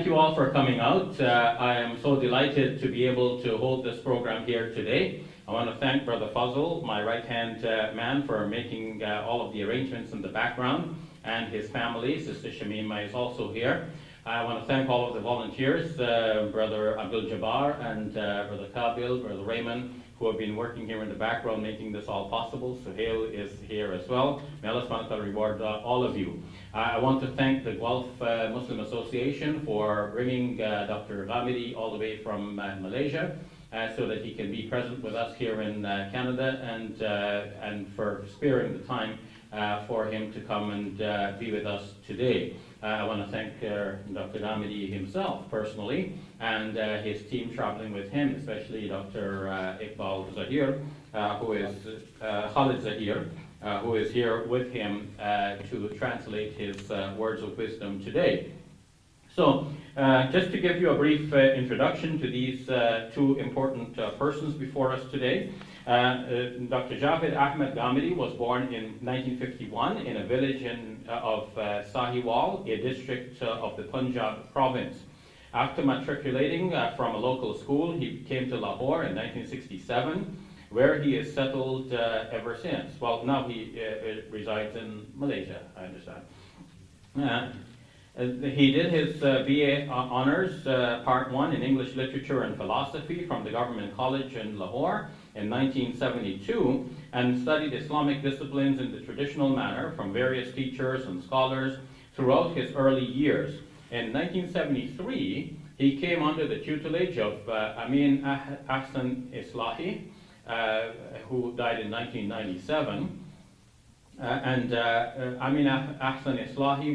Thank you all for coming out. I am so delighted to be able to hold this program here today. I want to thank Brother Fazl, my right-hand man, for making all of the arrangements in the background, and his family. Sister Shamima is also here. I want to thank all of the volunteers, Brother Abdul Jabbar and Brother Kabil, Brother Raymond, who have been working here in the background making this all possible. Zaheer is here as well. May Allah subhanahu wa ta'ala reward all of you. I want to thank the Gulf Muslim Association for bringing Dr. Ghamidi all the way from Malaysia so that he can be present with us here in Canada, and for sparing the time for him to come and be with us today. I want to thank Dr. Ghamidi himself personally, and his team traveling with him, especially Dr. Iqbal Zaheer, who is Khalid Zaheer, who is here with him to translate his words of wisdom today. So, just to give you a brief introduction to these two important persons before us today. Dr. Javed Ahmad Ghamidi was born in 1951 in a village of Sahiwal, a district of the Punjab province. After matriculating from a local school, he came to Lahore in 1967, where he is settled ever since. Well, now he resides in Malaysia, I understand. He did his BA Honours Part 1 in English Literature and Philosophy from the Government College in Lahore in 1972, and studied Islamic disciplines in the traditional manner from various teachers and scholars throughout his early years. In 1973, he came under the tutelage of Amin Ahsan Islahi, who died in 1997. Amin Ahsan Islahi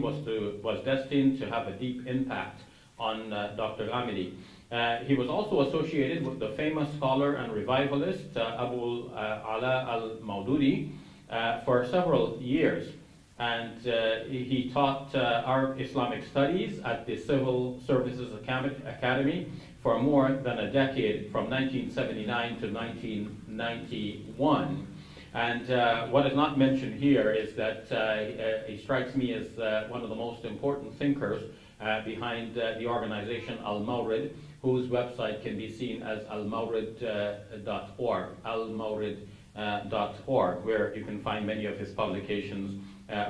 was destined to have a deep impact on Dr. Ghamidi. He was also associated with the famous scholar and revivalist Abu Ala al-Maududi for several years. And he taught our Islamic studies at the Civil Services Academy for more than a decade, from 1979 to 1991. And what is not mentioned here is that he strikes me as one of the most important thinkers behind the organization Al-Mawrid, whose website can be seen as almawrid.org, almawrid.org, where you can find many of his publications,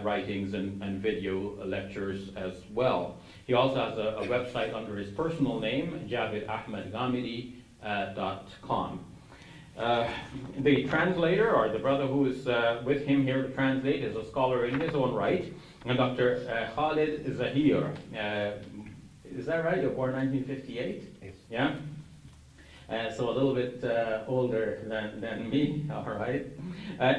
writings, and video lectures as well. He also has a website under his personal name, javedahmadghamidi.com. The translator, or the brother who is with him here to translate, is a scholar in his own right, and Dr. Khalid Zaheer. Is that right? You're born 1958? Yes. Yeah? So a little bit older than me, all right.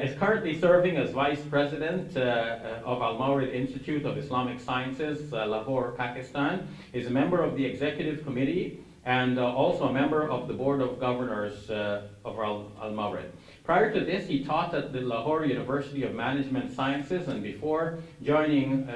Is currently serving as Vice President of Al-Mawrid Institute of Islamic Sciences, Lahore, Pakistan. Is a member of the Executive Committee and also a member of the Board of Governors of Al-Mawrid. Prior to this, he taught at the Lahore University of Management Sciences, and before joining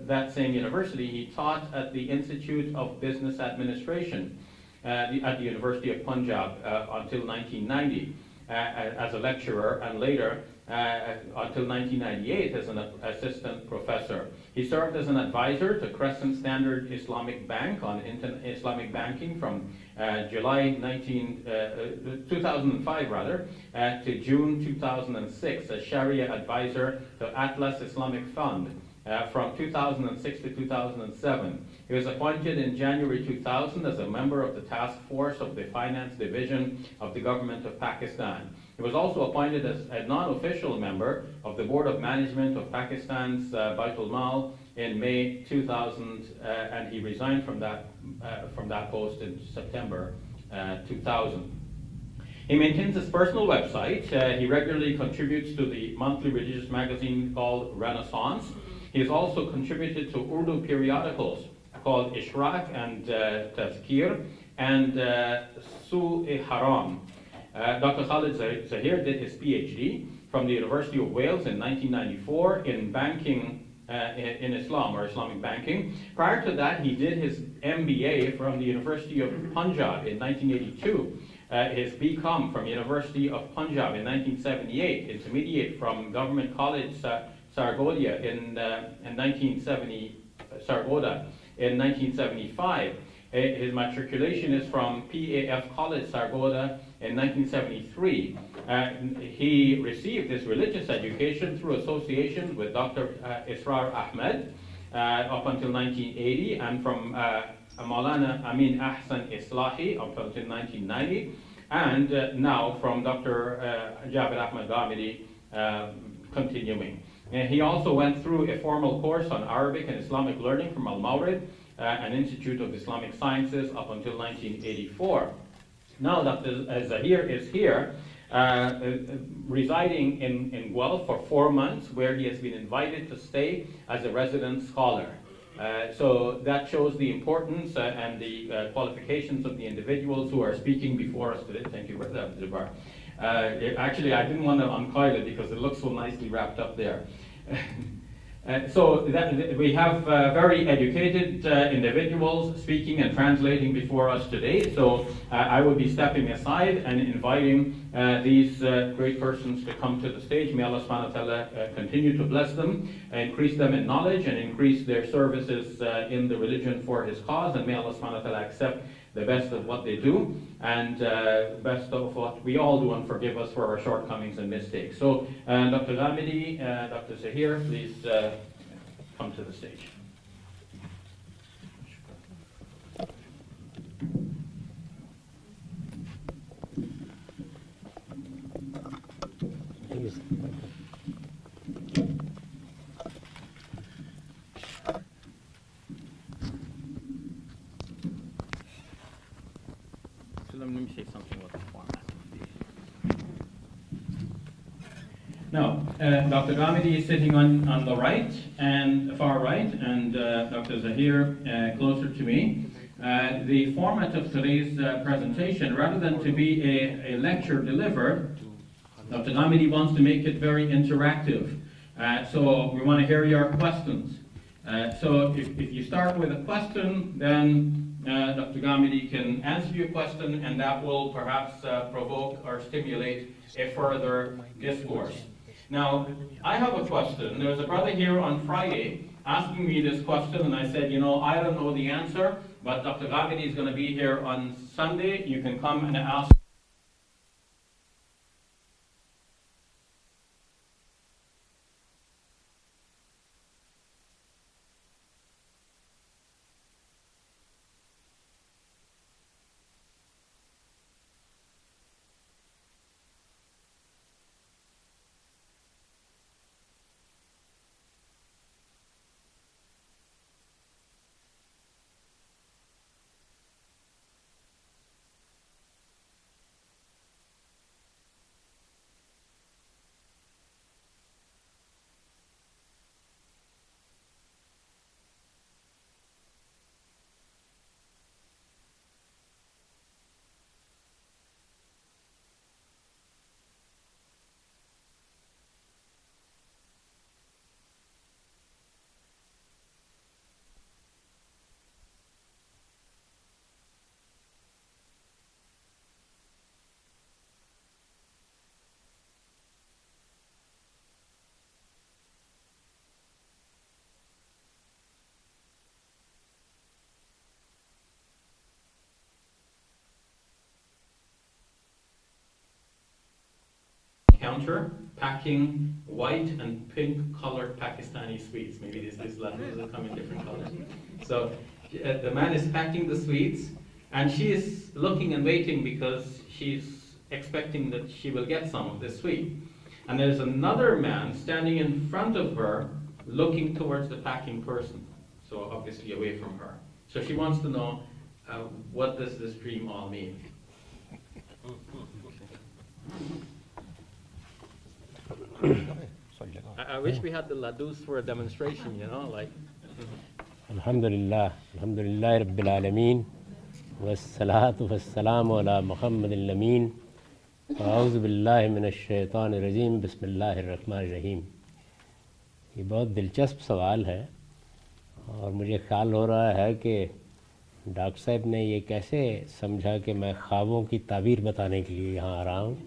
that same university, he taught at the Institute of Business Administration at the University of Punjab until 1990 as a lecturer, and later until 1998 as an assistant professor. He served as an advisor to Crescent Standard Islamic Bank on Islamic banking from July 2005 to June 2006, as Sharia advisor to Atlas Islamic Fund from 2006 to 2007. He was appointed in January 2000 as a member of the task force of the Finance Division of the Government of Pakistan. He was also appointed as a non-official member of the Board of Management of Pakistan's Baitul Mal in May 2000, and he resigned from that post in September 2000. He maintains his personal website. He regularly contributes to the monthly religious magazine called Renaissance. He has also contributed to Urdu periodicals called Ishraq and Tazkir and Su-e-Haram. Dr. Khalid Zaheer did his PhD from the University of Wales in 1994 in banking in Islam, or Islamic banking. Prior to that, he did his MBA from the University of Punjab in 1982. His BCom from University of Punjab in 1978, intermediate from Government College Sargodha in 1975. His matriculation is from PAF Khalid, Sargodha in 1973. He received his religious education through association with Dr. Israr Ahmed up until 1980, and from Maulana Amin Ahsan Islahi up until 1990, and now from Dr. Javed Ahmad Ghamidi continuing. He also went through a formal course on Arabic and Islamic learning from Al-Mawrid, an Institute of Islamic Sciences, up until 1984. Now Dr. Zaheer is here, residing in Guelph for 4 months, where he has been invited to stay as a resident scholar. So that shows the importance and the qualifications of the individuals who are speaking before us today. Thank you, Brother Jabbar. Actually, I didn't want to uncoil it because it looks so nicely wrapped up there. So we have very educated individuals speaking and translating before us today. So I will be stepping aside and inviting these great persons to come to the stage. May Allah subhanahu wa ta'ala continue to bless them, increase them in knowledge, and increase their services in the religion for His cause. And may Allah subhanahu wa ta'ala accept the best of what they do, and best of what we all do, and forgive us for our shortcomings and mistakes. So Dr. Ghamidi, Dr. Zaheer, please come to the stage. Let me say something about the format. Now, Dr. Ghamidi is sitting on the right and far right, and Dr. Zaheer closer to me. The format of today's presentation, rather than to be a lecture delivered, Dr. Ghamidi wants to make it very interactive. So we want to hear your questions. So if you start with a question, then Dr. Ghamidi can answer your question, and that will perhaps provoke or stimulate a further discourse. Now, I have a question. There was a brother here on Friday asking me this question, and I said, I don't know the answer, but Dr. Ghamidi is going to be here on Sunday. You can come and ask. Counter packing white and pink colored Pakistani sweets. Maybe these letters will come in different colors. So the man is packing the sweets, and she is looking and waiting because she's expecting that she will get some of this sweet. And there's another man standing in front of her looking towards the packing person, so obviously away from her. So she wants to know, what does this dream all mean? I wish we had the ladus for a demonstration, like. Alhamdulillah Rabbil Alameen, wassalatu wassalamu ala Muhammadin Lameen, a'udhu billahi minash shaitanir rajim, bismillahir rahmanir rahim. ये बहुत दिलचस्प सवाल है, और मुझे ख्याल हो रहा है कि डॉक्टर साहब ने ये कैसे समझा कि मैं ख्वाबों की ताबीर बताने के लिए यहाँ आ रहा हूँ।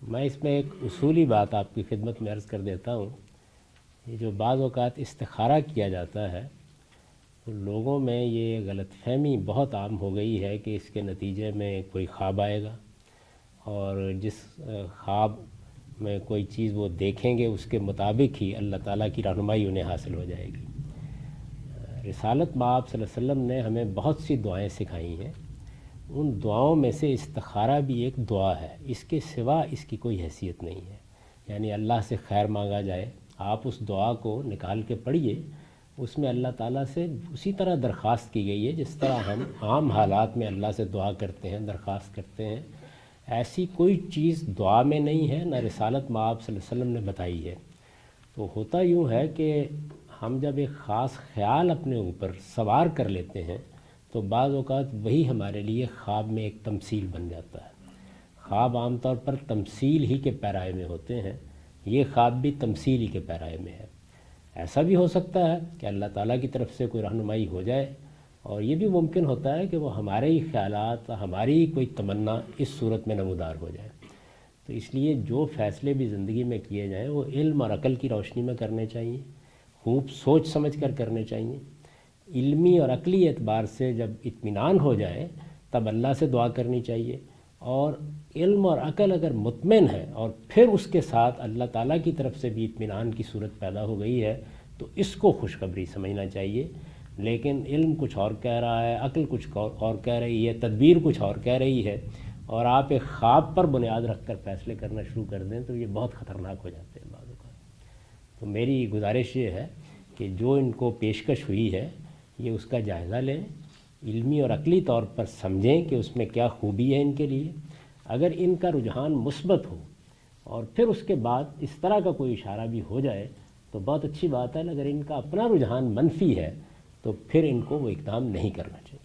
मैं इसमें एक उसूली बात आपकी खिदमत में अर्ज़ कर देता हूँ। ये जो बाज़ औक़ात इस्तिखारा किया जाता है, तो लोगों में ये गलतफहमी बहुत आम हो गई है कि इसके नतीजे में कोई ख्वाब आएगा और जिस ख्वाब में कोई चीज़ वो देखेंगे उसके मुताबिक ही अल्लाह ताला की रहनुमाई उन्हें हासिल हो जाएगी। रिसालत माब सल्लल्लाहु अलैहि वसल्लम ने हमें बहुत सी दुआएं सिखाई हैं। उन दुआओं में से इस्तिखारा भी एक दुआ है, इसके सिवा इसकी कोई हैसियत नहीं है। यानी अल्लाह से खैर मांगा जाए, आप उस दुआ को निकाल के पढ़िए, उसमें अल्लाह ताला से उसी तरह दरख्वास्त की गई है जिस तरह हम आम हालात में अल्लाह से दुआ करते हैं, दरख्वास्त करते हैं। ऐसी कोई चीज़ दुआ में नहीं है, ना रिसालत माब सल्लल्लाहु अलैहि वसल्लम ने बताई है। तो होता यूँ है कि हम जब एक ख़ास ख़्याल अपने ऊपर सवार कर लेते हैं तो बाज़ औक़ात वही हमारे लिए ख्वाब में एक तमसील बन जाता है। ख्वाब आम तौर पर तमसील ही के पैराए में होते हैं, ये ख्वाब भी तमसील ही के पैराए में है। ऐसा भी हो सकता है कि अल्लाह ताला की तरफ से कोई रहनुमाई हो जाए और ये भी मुमकिन होता है कि वो हमारे ही ख़यालात, हमारी ही कोई तमन्ना इस सूरत में नमूदार हो जाए। तो इसलिए जो फ़ैसले भी ज़िंदगी में किए जाएँ वो इल्म और अक़ल की रोशनी में करने चाहिए, खूब सोच समझ कर करने चाहिए। इल्मी और अक़ली एतबार से जब इत्मीनान हो जाए तब अल्लाह से दुआ करनी चाहिए, और इल्म और अक़ल अगर मुतमिन है और फिर उसके साथ अल्लाह ताला की तरफ से भी इत्मीनान की सूरत पैदा हो गई है तो इसको खुशखबरी समझना चाहिए। लेकिन इल्म कुछ और कह रहा है, अक़ल कुछ और कह रही है, तदबीर कुछ और कह रही है, और आप एक ख्वाब पर बुनियाद रख कर फ़ैसले करना शुरू कर दें तो ये बहुत ख़तरनाक हो जाते हैं बाज़ औक़ात। तो मेरी गुजारिश ये है कि जो इनको पेशकश हुई है ये उसका जायज़ा लें, इल्मी और अक़ली तौर पर समझें कि उसमें क्या खूबी है इनके लिए। अगर इनका रुझान मुस्बत हो और फिर उसके बाद इस तरह का कोई इशारा भी हो जाए तो बहुत अच्छी बात है। अगर इनका अपना रुझान मनफी है तो फिर इनको वो इक़दाम नहीं करना चाहिए।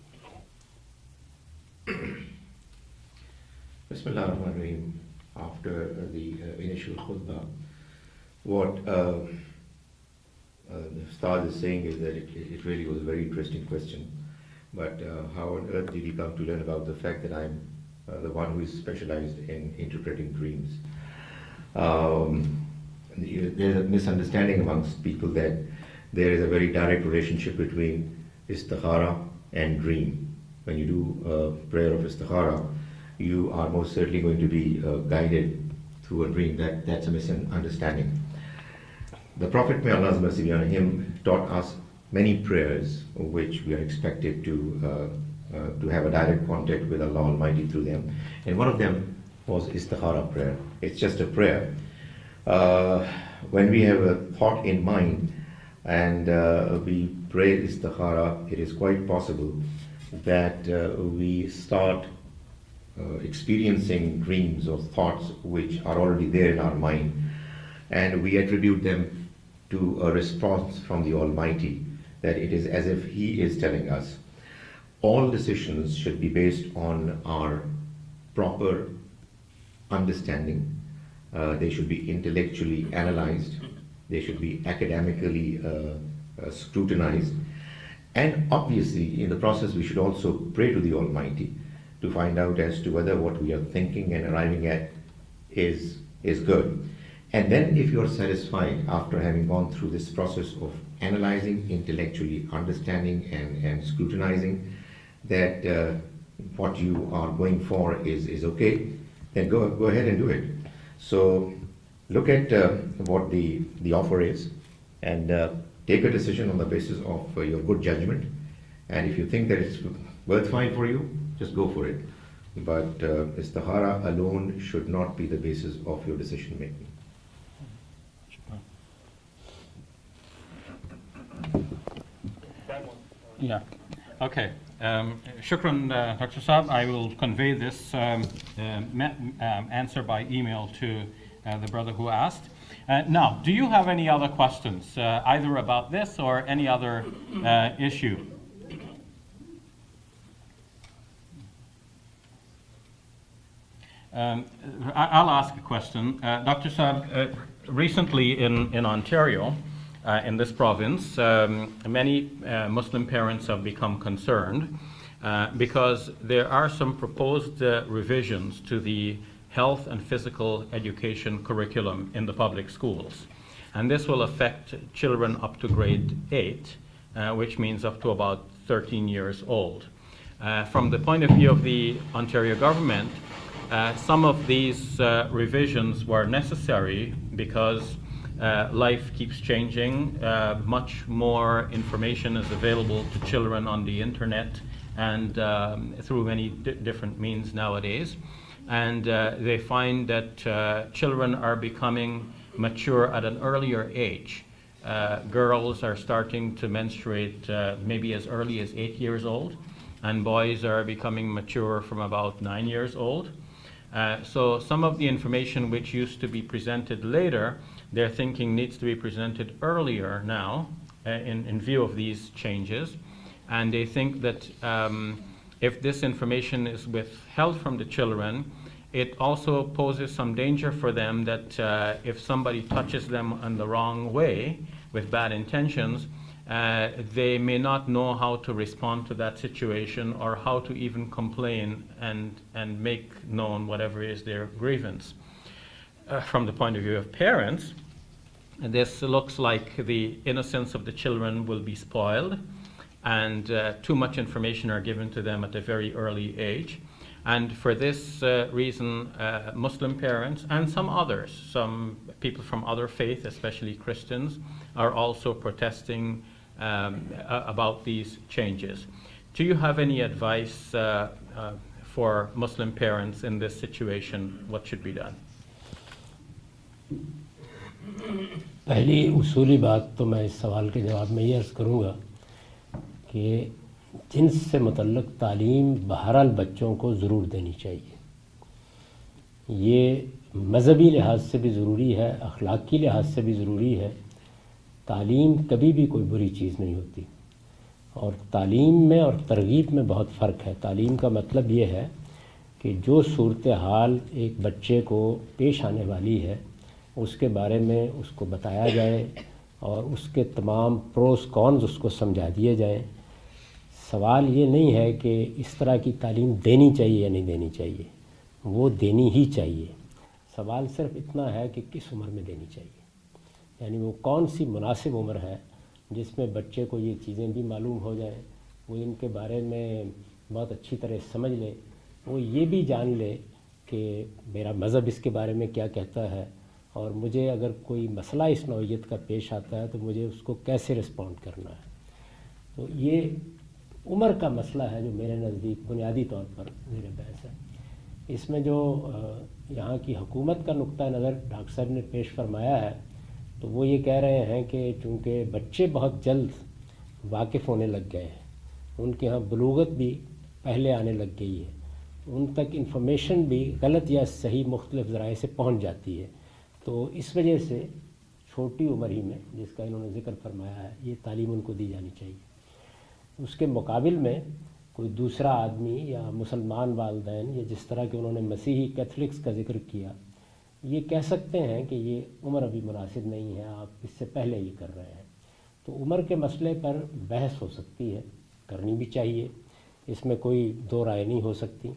Bismillahirrahmanirrahim. After the initial khutbah, what the Ustad is saying is that it really was a very interesting question. But how on earth did he come to learn about the fact that I'm the one who is specialized in interpreting dreams? There's a misunderstanding amongst people that there is a very direct relationship between istikhara and dream. When you do a prayer of istikhara, you are most certainly going to be guided through a dream. That's a misunderstanding. The Prophet, may Allah's mercy be on him, taught us many prayers which we are expected to have a direct contact with Allah Almighty through them. And one of them was Istikhara Prayer. It's just a prayer. When we have a thought in mind and we pray Istikhara, it is quite possible that we start experiencing dreams or thoughts which are already there in our mind, and we attribute them to a response from the Almighty, that it is as if He is telling us. All decisions should be based on our proper understanding. They should be intellectually analyzed. They should be academically scrutinized. And obviously, in the process, we should also pray to the Almighty to find out as to whether what we are thinking and arriving at is good. And then if you are satisfied after having gone through this process of analyzing, intellectually understanding and scrutinizing that what you are going for is okay, then go ahead and do it. So look at what the offer is and take a decision on the basis of your good judgment. And if you think that it's worthwhile for you, just go for it. But istikhara alone should not be the basis of your decision making. Yeah. Okay. Shukran, Dr. Saab. I will convey this answer by email to the brother who asked. Now, do you have any other questions, either about this or any other issue? I'll ask a question. Dr. Saab, recently in Ontario, in this province, many Muslim parents have become concerned because there are some proposed revisions to the health and physical education curriculum in the public schools. And this will affect children up to grade 8 which means up to about 13 years old. From the point of view of the Ontario government, some of these revisions were necessary because life keeps changing. Much more information is available to children on the internet and through many different means nowadays. And they find that children are becoming mature at an earlier age. Girls are starting to menstruate maybe as early as 8 years old, and boys are becoming mature from about 9 years old. So some of the information which used to be presented later, they're thinking needs to be presented earlier now in view of these changes. And they think that if this information is withheld from the children, it also poses some danger for them that if somebody touches them in the wrong way with bad intentions, they may not know how to respond to that situation or how to even complain and make known whatever is their grievance. From the point of view of parents, this looks like the innocence of the children will be spoiled, and too much information are given to them at a very early age. And for this reason, Muslim parents and some others, some people from other faiths, especially Christians, are also protesting about these changes. Do you have any advice for Muslim parents in this situation? What should be done? पहली उसूली बात तो मैं इस सवाल के जवाब में ये अर्ज़ करूँगा कि जिन्स से मुतल्लक़ तालीम बहरहाल बच्चों को ज़रूर देनी चाहिए। ये मज़हबी लिहाज से भी ज़रूरी है, अखलाक़ी लिहाज से भी ज़रूरी है। तालीम कभी भी कोई बुरी चीज़ नहीं होती, और तालीम में और तरगीब में बहुत फ़र्क है। तालीम का मतलब ये है कि जो सूरत हाल एक बच्चे को पेश आने वाली है उसके बारे में उसको बताया जाए और उसके तमाम प्रोस कॉन्स उसको समझा दिए जाएं। सवाल ये नहीं है कि इस तरह की तालीम देनी चाहिए या नहीं देनी चाहिए, वो देनी ही चाहिए। सवाल सिर्फ इतना है कि किस उम्र में देनी चाहिए, यानी वो कौन सी मुनासिब उम्र है जिसमें बच्चे को ये चीज़ें भी मालूम हो जाएं, वो इनके बारे में बहुत अच्छी तरह समझ ले, वो ये भी जान ले कि मेरा मज़हब इसके बारे में क्या कहता है, और मुझे अगर कोई मसला इस नौइयत का पेश आता है तो मुझे उसको कैसे रिस्पॉन्ड करना है। तो ये उम्र का मसला है जो मेरे नज़दीक बुनियादी तौर पर ज़ेर बहस है। इसमें जो यहाँ की हुकूमत का नुक्ता नज़र डॉक्टर साहब ने पेश फरमाया है, तो वो ये कह रहे हैं कि चूँकि बच्चे बहुत जल्द वाकिफ़ होने लग गए हैं, उनके यहाँ बलूगत भी पहले आने लग गई है, उन तक इंफॉर्मेशन भी गलत या सही मुख्तलिफ ज़राए से पहुँच जाती है, तो इस वजह से छोटी उम्र ही में जिसका इन्होंने ज़िक्र फरमाया है ये तालीम उनको दी जानी चाहिए। उसके मुकाबिल में कोई दूसरा आदमी या मुसलमान वालिदैन या जिस तरह के उन्होंने मसीही कैथलिक्स का ज़िक्र किया, ये कह सकते हैं कि ये उम्र अभी मुनासिब नहीं है, आप इससे पहले ये कर रहे हैं। तो उम्र के मसले पर बहस हो सकती है, करनी भी चाहिए, इसमें कोई दो राय नहीं हो सकती,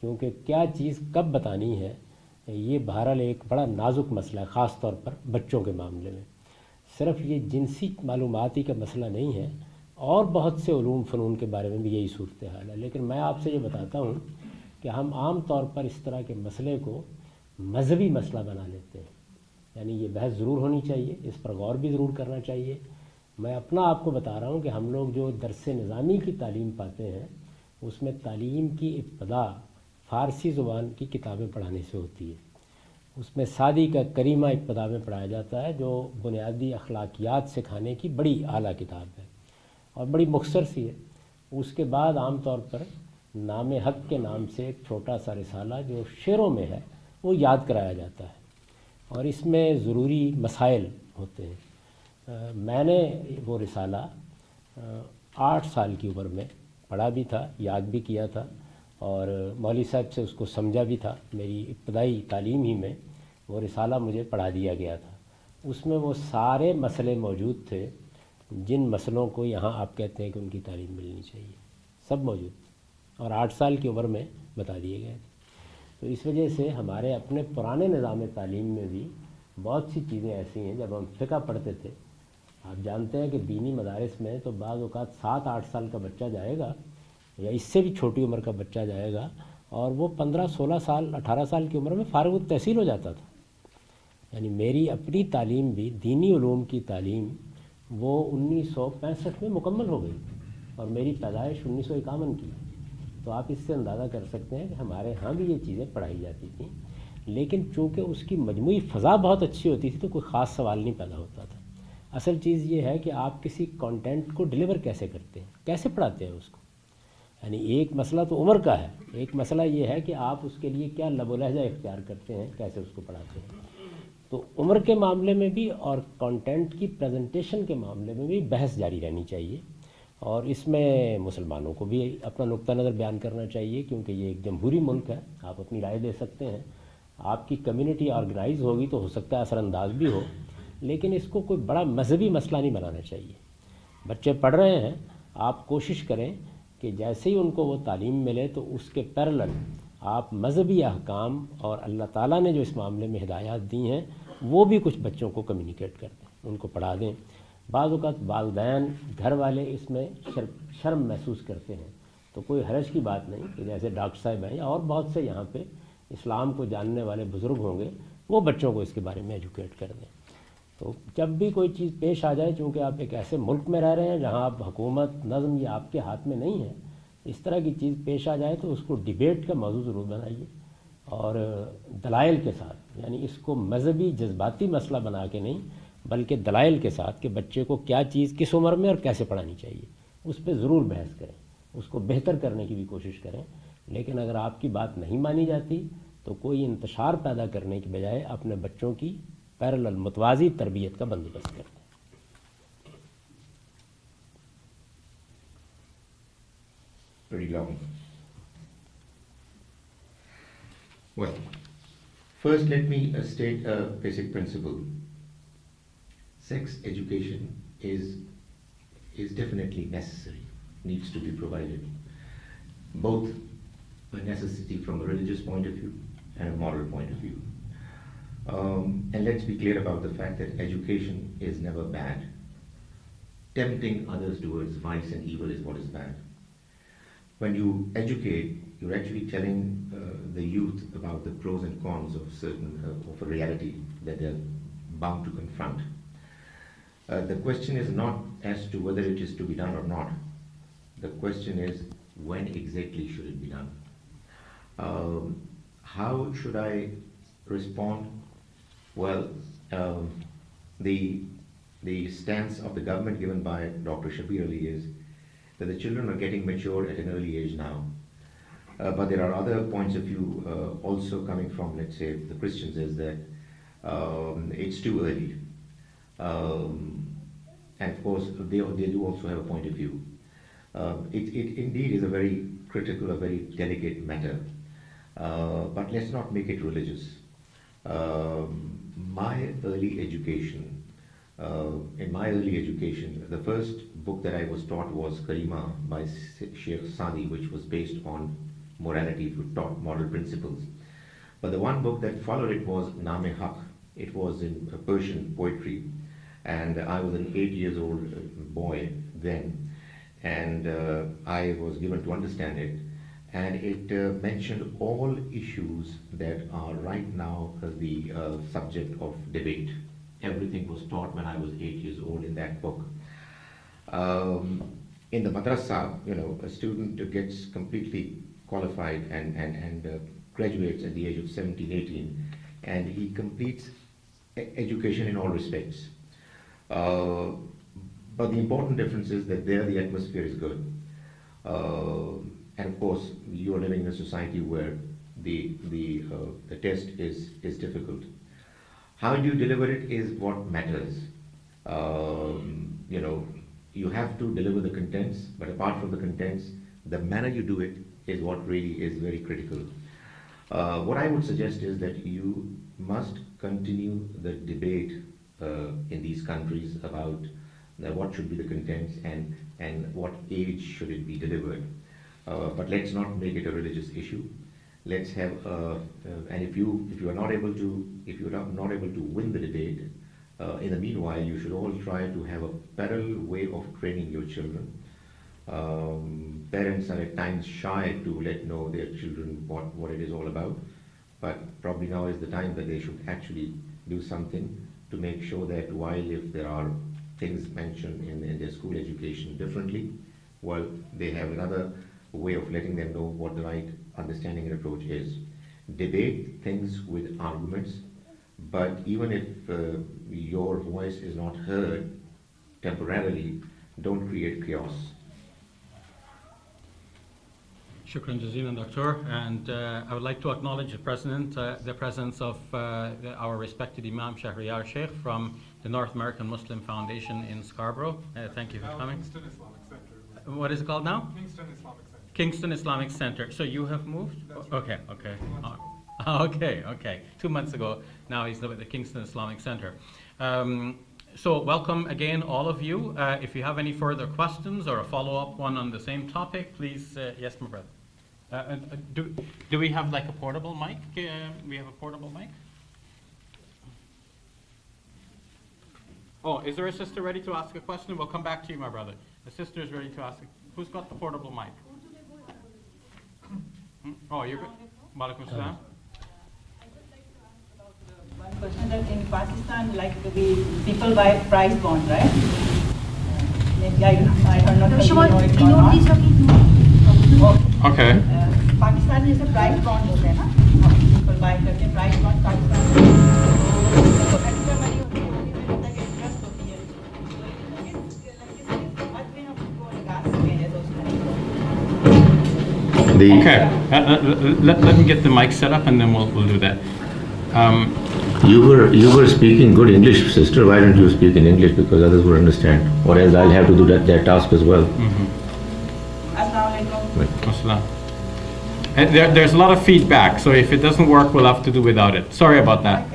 क्योंकि क्या चीज़ कब बतानी है ये बहरहाल एक बड़ा नाजुक मसला है, ख़ास तौर पर बच्चों के मामले में। सिर्फ ये जिनसी मालूमाती का मसला नहीं है, और बहुत से उलूम फ़नून के बारे में भी यही सूरत हाल है। लेकिन मैं आपसे ये बताता हूँ कि हम आम तौर पर इस तरह के मसले को मजहबी मसला बना लेते हैं, यानी ये बहस ज़रूर होनी चाहिए, इस पर गौर भी ज़रूर करना चाहिए। मैं अपना आपको बता रहा हूँ कि हम लोग जो दरस निज़ामी की तालीम पाते हैं उसमें तालीम की इब्तदा फ़ारसी ज़ुबान की किताबें पढ़ाने से होती है। उसमें सादी का करीमा इब्तदा में पढ़ाया जाता है, जो बुनियादी अखलाकियात सिखाने की बड़ी आला किताब है और बड़ी मुख्तसर सी है। उसके बाद आम तौर पर नाम हक के नाम से एक छोटा सा रिसाला जो शेरों में है वो याद कराया जाता है, और इसमें ज़रूरी मसाइल होते हैं। मैंने वो रिसाला 8 साल की उम्र में पढ़ा भी था, याद भी किया था, और मौलवी साहब से उसको समझा भी था। मेरी इब्तदाई तालीम ही में वो रिसाला मुझे पढ़ा दिया गया था। उसमें वो सारे मसले मौजूद थे जिन मसलों को यहाँ आप कहते हैं कि उनकी तालीम मिलनी चाहिए, सब मौजूद, और 8 साल की उम्र में बता दिए गए थे। तो इस वजह से हमारे अपने पुराने निज़ाम तालीम में भी बहुत सी चीज़ें ऐसी हैं, जब हम फ़िक़्ह पढ़ते थे आप जानते हैं कि दीनी मदारिस में तो बाज़ औक़ात 7-8 साल का बच्चा जाएगा या इससे भी छोटी उम्र का बच्चा जाएगा और वो 15-16 साल 18 साल की उम्र में फ़ारिग़ तहसील हो जाता था। यानी मेरी अपनी तालीम भी दीनी उलूम की तालीम वो 1965 में मुकम्मल हो गई और मेरी पैदाइश 1951 की। तो आप इससे अंदाज़ा कर सकते हैं कि हमारे यहाँ भी ये चीज़ें पढ़ाई जाती थी, लेकिन चूँकि उसकी मजमूई फ़ज़ा बहुत अच्छी होती थी तो कोई ख़ास सवाल नहीं पैदा होता था। असल चीज़ ये है कि आप किसी कंटेंट को डिलीवर कैसे करते हैं, कैसे पढ़ाते हैं उसको। यानी एक मसला तो उम्र का है, एक मसला ये है कि आप उसके लिए क्या लबो लहजा इख्तियार करते हैं, कैसे उसको पढ़ाते हैं। तो उम्र के मामले में भी और कंटेंट की प्रेजेंटेशन के मामले में भी बहस जारी रहनी चाहिए और इसमें मुसलमानों को भी अपना नुक्ता नज़र बयान करना चाहिए, क्योंकि ये एक जमहूरी मुल्क है, आप अपनी राय दे सकते हैं। आपकी कम्युनिटी ऑर्गेनाइज होगी तो हो सकता है असरअंदाज भी हो, लेकिन इसको कोई बड़ा मजहबी मसला नहीं बनाना चाहिए। बच्चे पढ़ रहे हैं, आप कोशिश करें कि जैसे ही उनको वो तालीम मिले तो उसके पैरेलल आप मजहबी अहकाम और अल्लाह ताला ने जो इस मामले में हिदायत दी हैं वो भी कुछ बच्चों को कम्युनिकेट कर दें, उनको पढ़ा दें। बाज़ औक़ात वालिदैन घर वाले इसमें शर्म महसूस करते हैं, तो कोई हरज की बात नहीं कि जैसे डॉक्टर साहब हैं और बहुत से यहाँ पे इस्लाम को जानने वाले बुज़ुर्ग होंगे, वो बच्चों को इसके बारे में एजुकेट कर दें। तो जब भी कोई चीज़ पेश आ जाए, चूँकि आप एक ऐसे मुल्क में रह रहे हैं जहाँ आप हुकूमत नज़म ये आपके हाथ में नहीं है, इस तरह की चीज़ पेश आ जाए तो उसको डिबेट का मौजू ज़रूर बनाइए और दलाइल के साथ, यानी इसको मजहबी जज्बाती मसला बना के नहीं बल्कि दलाइल के साथ कि बच्चे को क्या चीज़ किस उम्र में और कैसे पढ़ानी चाहिए, उस पर ज़रूर बहस करें, उसको बेहतर करने की भी कोशिश करें। लेकिन अगर आपकी बात नहीं मानी जाती तो कोई इंतशार पैदा करने की बजाय अपने बच्चों की पैरेलल मुतवाज़ी तरबियत का बंदोबस्त करते हैं। Pretty long. Well, first let me state a basic principle. Sex education is definitely necessary, needs to be provided. Both a necessity from a religious point of view and a moral point of view. And let's be clear about the fact that education is never bad. Tempting others towards vice and evil is what is bad. When you educate, you're actually telling the youth about the pros and cons of of a reality that they're bound to confront. The question is not as to whether it is to be done or not. The question is, when exactly should it be done? How should I respond? Well, the stance of the government given by Dr. Shabbir is that the children are getting mature at an early age now. But there are other points of view also coming from, let's say, the Christians, is that it's too early. And of course, they do also have a point of view. It indeed is a very critical, a very delicate matter. But let's not make it religious. My early education, in my early education, the first book that I was taught was Karima by Sheikh Sadi, which was based on morality, it taught moral principles. But the one book that followed it was Naam-e-Haq. It was in Persian poetry, and I was an 8-year-old boy then, and I was given to understand it, and it mentioned all issues that are right now the subject of debate. Everything was taught when I was 8 years old in that book. In the madrasa, a student gets completely qualified and graduates at the age of 17, 18, and he completes education in all respects. But the important difference is that there the atmosphere is good. And of course, you're living in a society where the test is difficult. How you deliver it is what matters. You have to deliver the contents, but apart from the contents, the manner you do it is what really is very critical. What I would suggest is that you must continue the debate in these countries about what should be the contents and what age should it be delivered. But let's not make it a religious issue. Let's have and if you are not able to win the debate, In the meanwhile, you should all try to have a parallel way of training your children. Parents are at times shy to let know their children what it is all about, but probably now is the time that they should actually do something to make sure that while if there are things mentioned in their school education differently, well, they have another way of letting them know what the right understanding and approach is. Debate things with arguments, but even if your voice is not heard temporarily, don't create chaos. Shukran jazilan, Doctor. And I would like to acknowledge the presence of our respected Imam Shahriar Sheikh from the North American Muslim Foundation in Scarborough. Thank you for coming. Kingston Islamic Center. What is it called now? Kingston Islamic Center. Kingston Islamic Center. So you have moved? That's Okay, right. okay. 2 months ago. Okay. 2 months ago. Now he's at the Kingston Islamic Center. So welcome again, all of you. If you have any further questions or a follow-up one on the same topic, please, yes, my brother. Do we have like a portable mic? We have a portable mic? Oh, is there a sister ready to ask a question? We'll come back to you, my brother. The sister is ready to ask. Who's got the portable mic? Oh, you're good. Walaikum salam. One question that in Pakistan, like people buy prize bond, right? Maybe I don't know. She wants it or not. Okay. Pakistan में जैसे price bond होते हैं ना, people buy करके price bond Pakistan में तो extra money होती है, उसमें होता है कि इंटरेस्ट होती है, तो किस मत में हम उसको लगा सकते हैं जैसे उसमें Okay. Let me get the mic set up and then we'll do that. You were speaking good English, sister. Why don't you speak in English, because others will understand, or else I'll have to do that task as well. Assalam. And there's a lot of feedback, so if it doesn't work, we'll have to do without it. Sorry about that.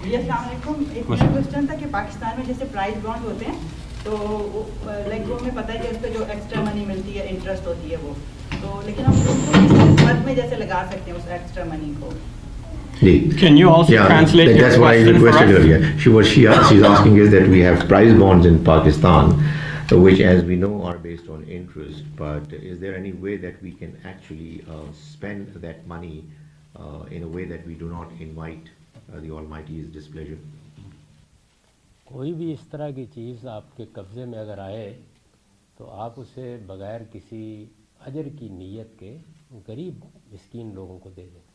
जी अस्सलाम वालेकुम। एक मेरा question था कि पाकिस्तान में जैसे price bond होते हैं तो लाइक वो हमें पता है कि उस पर जो एक्स्ट्रा मनी मिलती है, इंटरेस्ट होती है वो, तो लेकिन हम उसको किस मत में जैसे लगा सकते हैं उस एक्स्ट्रा मनी को? Can you also translate your that's what I question for requested us? earlier. She's asking is that we have prize bonds in Pakistan, which, as we know, are based on interest. But is there any way that we can actually spend that money in a way that we do not invite the Almighty's displeasure? कोई भी इस तरह की चीज़ आपके कब्ज़े में अगर आए तो आप उसे बग़ैर किसी अजर की नीयत के गरीब मिस्कीन लोगों को दे दें,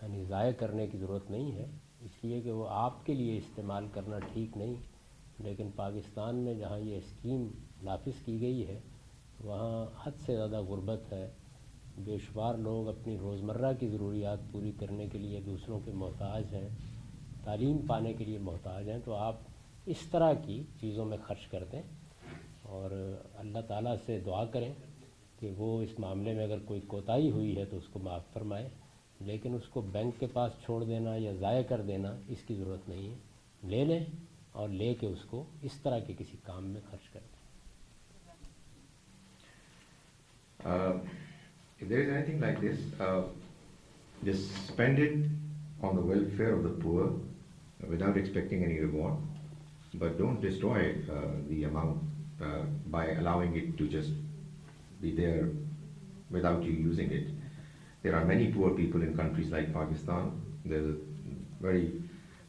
यानी ज़ाया करने की ज़रूरत नहीं है, इसलिए कि वो आपके लिए इस्तेमाल करना ठीक नहीं। लेकिन पाकिस्तान में जहाँ ये स्कीम नाफिज की गई है वहाँ हद से ज़्यादा गुर्बत है, बेशुमार लोग अपनी रोज़मर्रा की ज़रूरियात पूरी करने के लिए दूसरों के मोहताज हैं, तालीम पाने के लिए मोहताज हैं। तो आप इस तरह की चीज़ों में खर्च कर दें और अल्लाह ताला से दुआ करें कि वो इस मामले में अगर कोई कोताही हुई है तो उसको माफ़ फरमाए, लेकिन उसको बैंक के पास छोड़ देना या ज़ाया कर देना इसकी ज़रूरत नहीं है। ले लें और ले के उसको इस तरह के किसी काम में खर्च कर दें। If there is anything like this, just spend it on the welfare of the poor without expecting any reward, but don't destroy the amount by allowing it to just be there without you using it. There are many poor people in countries like Pakistan. There's a very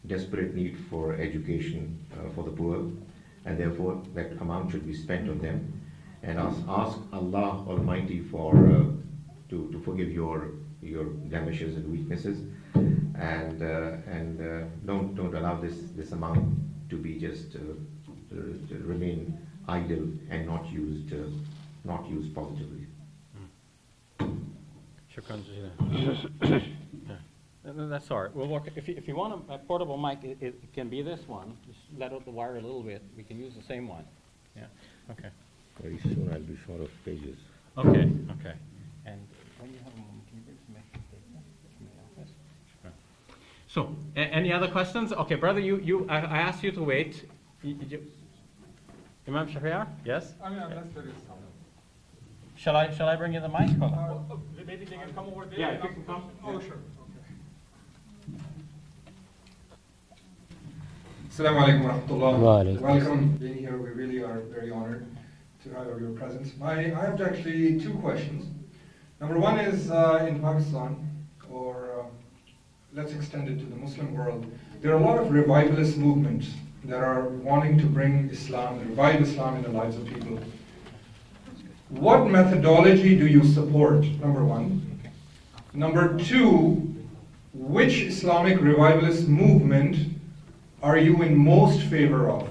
desperate need for education for the poor, and therefore that amount should be spent on them. And ask Allah Almighty for to forgive your blemishes and weaknesses, and don't allow this amount to be just to remain idle and not used positively. Shukran jazeelan. That's all right. We'll work. If you want a portable mic, it can be this one. Just let out the wire a little bit. We can use the same one. Yeah. Okay. Very soon I'll be short of pages. Okay. And when you have a moment, can you bring some extra paper from the office? Sure. So, any other questions? Okay, brother, I asked you to wait. Imam Shahriar? Yes? I mean, unless there is some. Shall I bring you the mic? Maybe they can come over there. Yeah, if you can come. Oh, sure. Okay. Assalamu alaikum wa rahmatullah. Wa alaikum. Welcome being here. We really are very honored to have your presence. I have actually two questions. Number one is in Pakistan, or let's extend it to the Muslim world, there are a lot of revivalist movements that are wanting to bring Islam, revive Islam in the lives of people. What methodology do you support, number one? Number two, which Islamic revivalist movement are you in most favor of?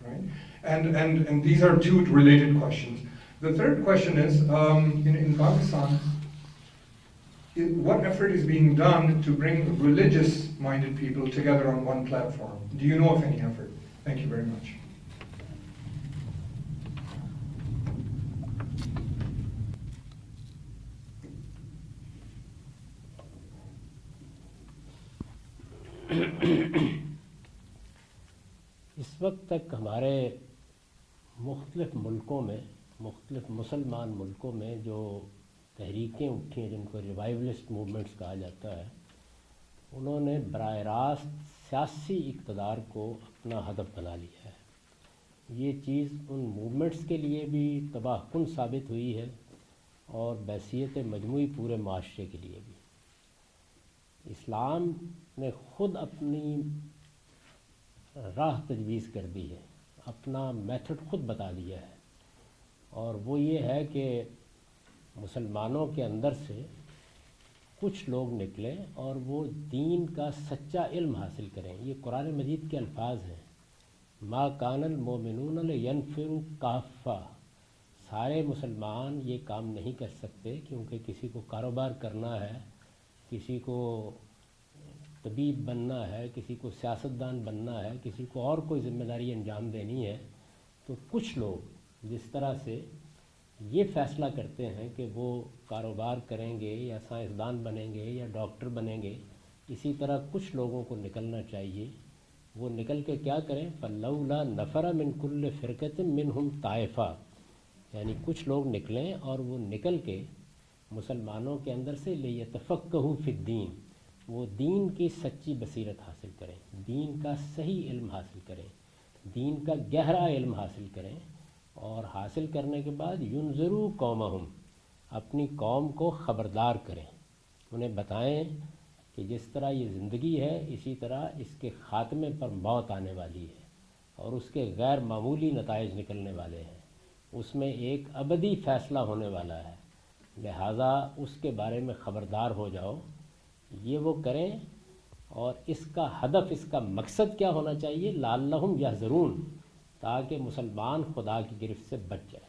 Right? And these are two related questions. The third question is, in Pakistan, what effort is being done to bring religious-minded people together on one platform? Do you know of any effort? Thank you very much. اس وقت تک ہمارے مختلف ملکوں میں، مختلف مسلمان ملکوں میں جو تحریکیں اٹھی ہیں جن کو ریوائولسٹ موومنٹس کہا جاتا ہے، انہوں نے براہ راست سیاسی اقتدار کو اپنا ہدف بنا لیا ہے. یہ چیز ان موومنٹس کے لیے بھی تباہ کن ثابت ہوئی ہے اور بحیثیت مجموعی پورے معاشرے کے لیے بھی. اسلام نے خود اپنی راہ تجویز کر دی ہے، اپنا میتھڈ خود بتا دیا ہے، اور وہ یہ ہے کہ مسلمانوں کے اندر سے کچھ لوگ نکلیں اور وہ دین کا سچا علم حاصل کریں. یہ قرآن مجید کے الفاظ ہیں، ما کان المؤمنون لینفروا کافہ. سارے مسلمان یہ کام نہیں کر سکتے کیونکہ کسی کو کاروبار کرنا ہے، کسی کو طبیب بننا ہے، کسی کو سیاستدان بننا ہے، کسی کو اور کوئی ذمہ داری انجام دینی ہے. تو کچھ لوگ جس طرح سے یہ فیصلہ کرتے ہیں کہ وہ کاروبار کریں گے یا سائنسدان بنیں گے یا ڈاکٹر بنیں گے، اسی طرح کچھ لوگوں کو نکلنا چاہیے. وہ نکل کے کیا کریں؟ فَلَوْلَا نَفَرَ مِن كُلِّ فِرْقَةٍ مِّنْهُمْ طَائِفَةٌ، یعنی کچھ لوگ نکلیں اور وہ نکل کے مسلمانوں کے اندر سے لِيَتَفَقَّهُوا فِي الدِّينِ، وہ دین کی سچی بصیرت حاصل کریں، دین کا صحیح علم حاصل کریں، دین کا گہرا علم حاصل کریں، اور حاصل کرنے کے بعد يُنذِرُوا قَوْمَهُمْ، اپنی قوم کو خبردار کریں، انہیں بتائیں کہ جس طرح یہ زندگی ہے اسی طرح اس کے خاتمے پر موت آنے والی ہے اور اس کے غیر معمولی نتائج نکلنے والے ہیں، اس میں ایک ابدی فیصلہ ہونے والا ہے، لہٰذا اس کے بارے میں خبردار ہو جاؤ. یہ وہ کریں، اور اس کا ہدف، اس کا مقصد کیا ہونا چاہیے؟ لعلہم یحذرون، تاکہ مسلمان خدا کی گرفت سے بچ جائے.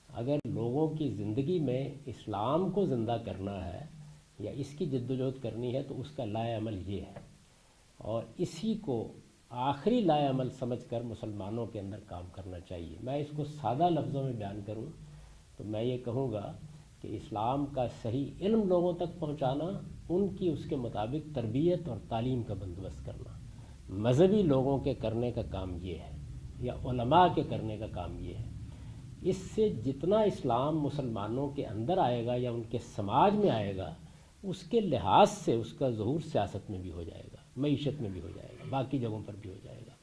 اگر لوگوں کی زندگی میں اسلام کو زندہ کرنا ہے یا اس کی جدوجہد کرنی ہے تو اس کا لائے عمل یہ ہے، اور اسی کو آخری لائے عمل سمجھ کر مسلمانوں کے اندر کام کرنا چاہیے. میں اس کو سادہ لفظوں میں بیان کروں تو میں یہ کہوں گا کہ اسلام کا صحیح علم لوگوں تک پہنچانا، ان کی اس کے مطابق تربیت اور تعلیم کا بندوبست کرنا، مذہبی لوگوں کے کرنے کا کام یہ ہے یا علماء کے کرنے کا کام یہ ہے. اس سے جتنا اسلام مسلمانوں کے اندر آئے گا یا ان کے سماج میں آئے گا، اس کے لحاظ سے اس کا ظہور سیاست میں بھی ہو جائے گا، معیشت میں بھی ہو جائے گا، باقی جگہوں پر بھی ہو جائے گا.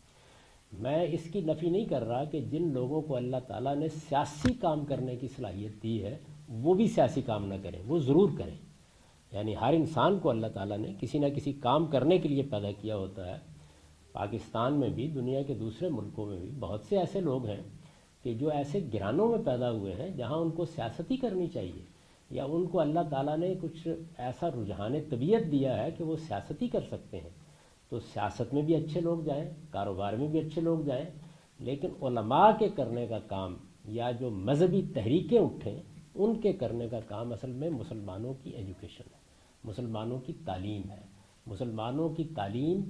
میں اس کی نفی نہیں کر رہا کہ جن لوگوں کو اللہ تعالیٰ نے سیاسی کام کرنے کی صلاحیت دی ہے وہ بھی سیاسی کام نہ کریں، وہ ضرور کریں. یعنی ہر انسان کو اللہ تعالیٰ نے کسی نہ کسی کام کرنے کے لیے پیدا کیا ہوتا ہے. پاکستان میں بھی، دنیا کے دوسرے ملکوں میں بھی بہت سے ایسے لوگ ہیں کہ جو ایسے گھرانوں میں پیدا ہوئے ہیں جہاں ان کو سیاست ہی کرنی چاہیے، یا ان کو اللہ تعالیٰ نے کچھ ایسا رجحان طبیعت دیا ہے کہ وہ سیاست ہی کر سکتے ہیں. تو سیاست میں بھی اچھے لوگ جائیں، کاروبار میں بھی اچھے لوگ جائیں، لیکن علماء کے کرنے کا کام یا جو مذہبی تحریکیں اٹھیں ان کے کرنے کا کام اصل میں مسلمانوں کی ایجوکیشن ہے، مسلمانوں کی تعلیم ہے. مسلمانوں کی تعلیم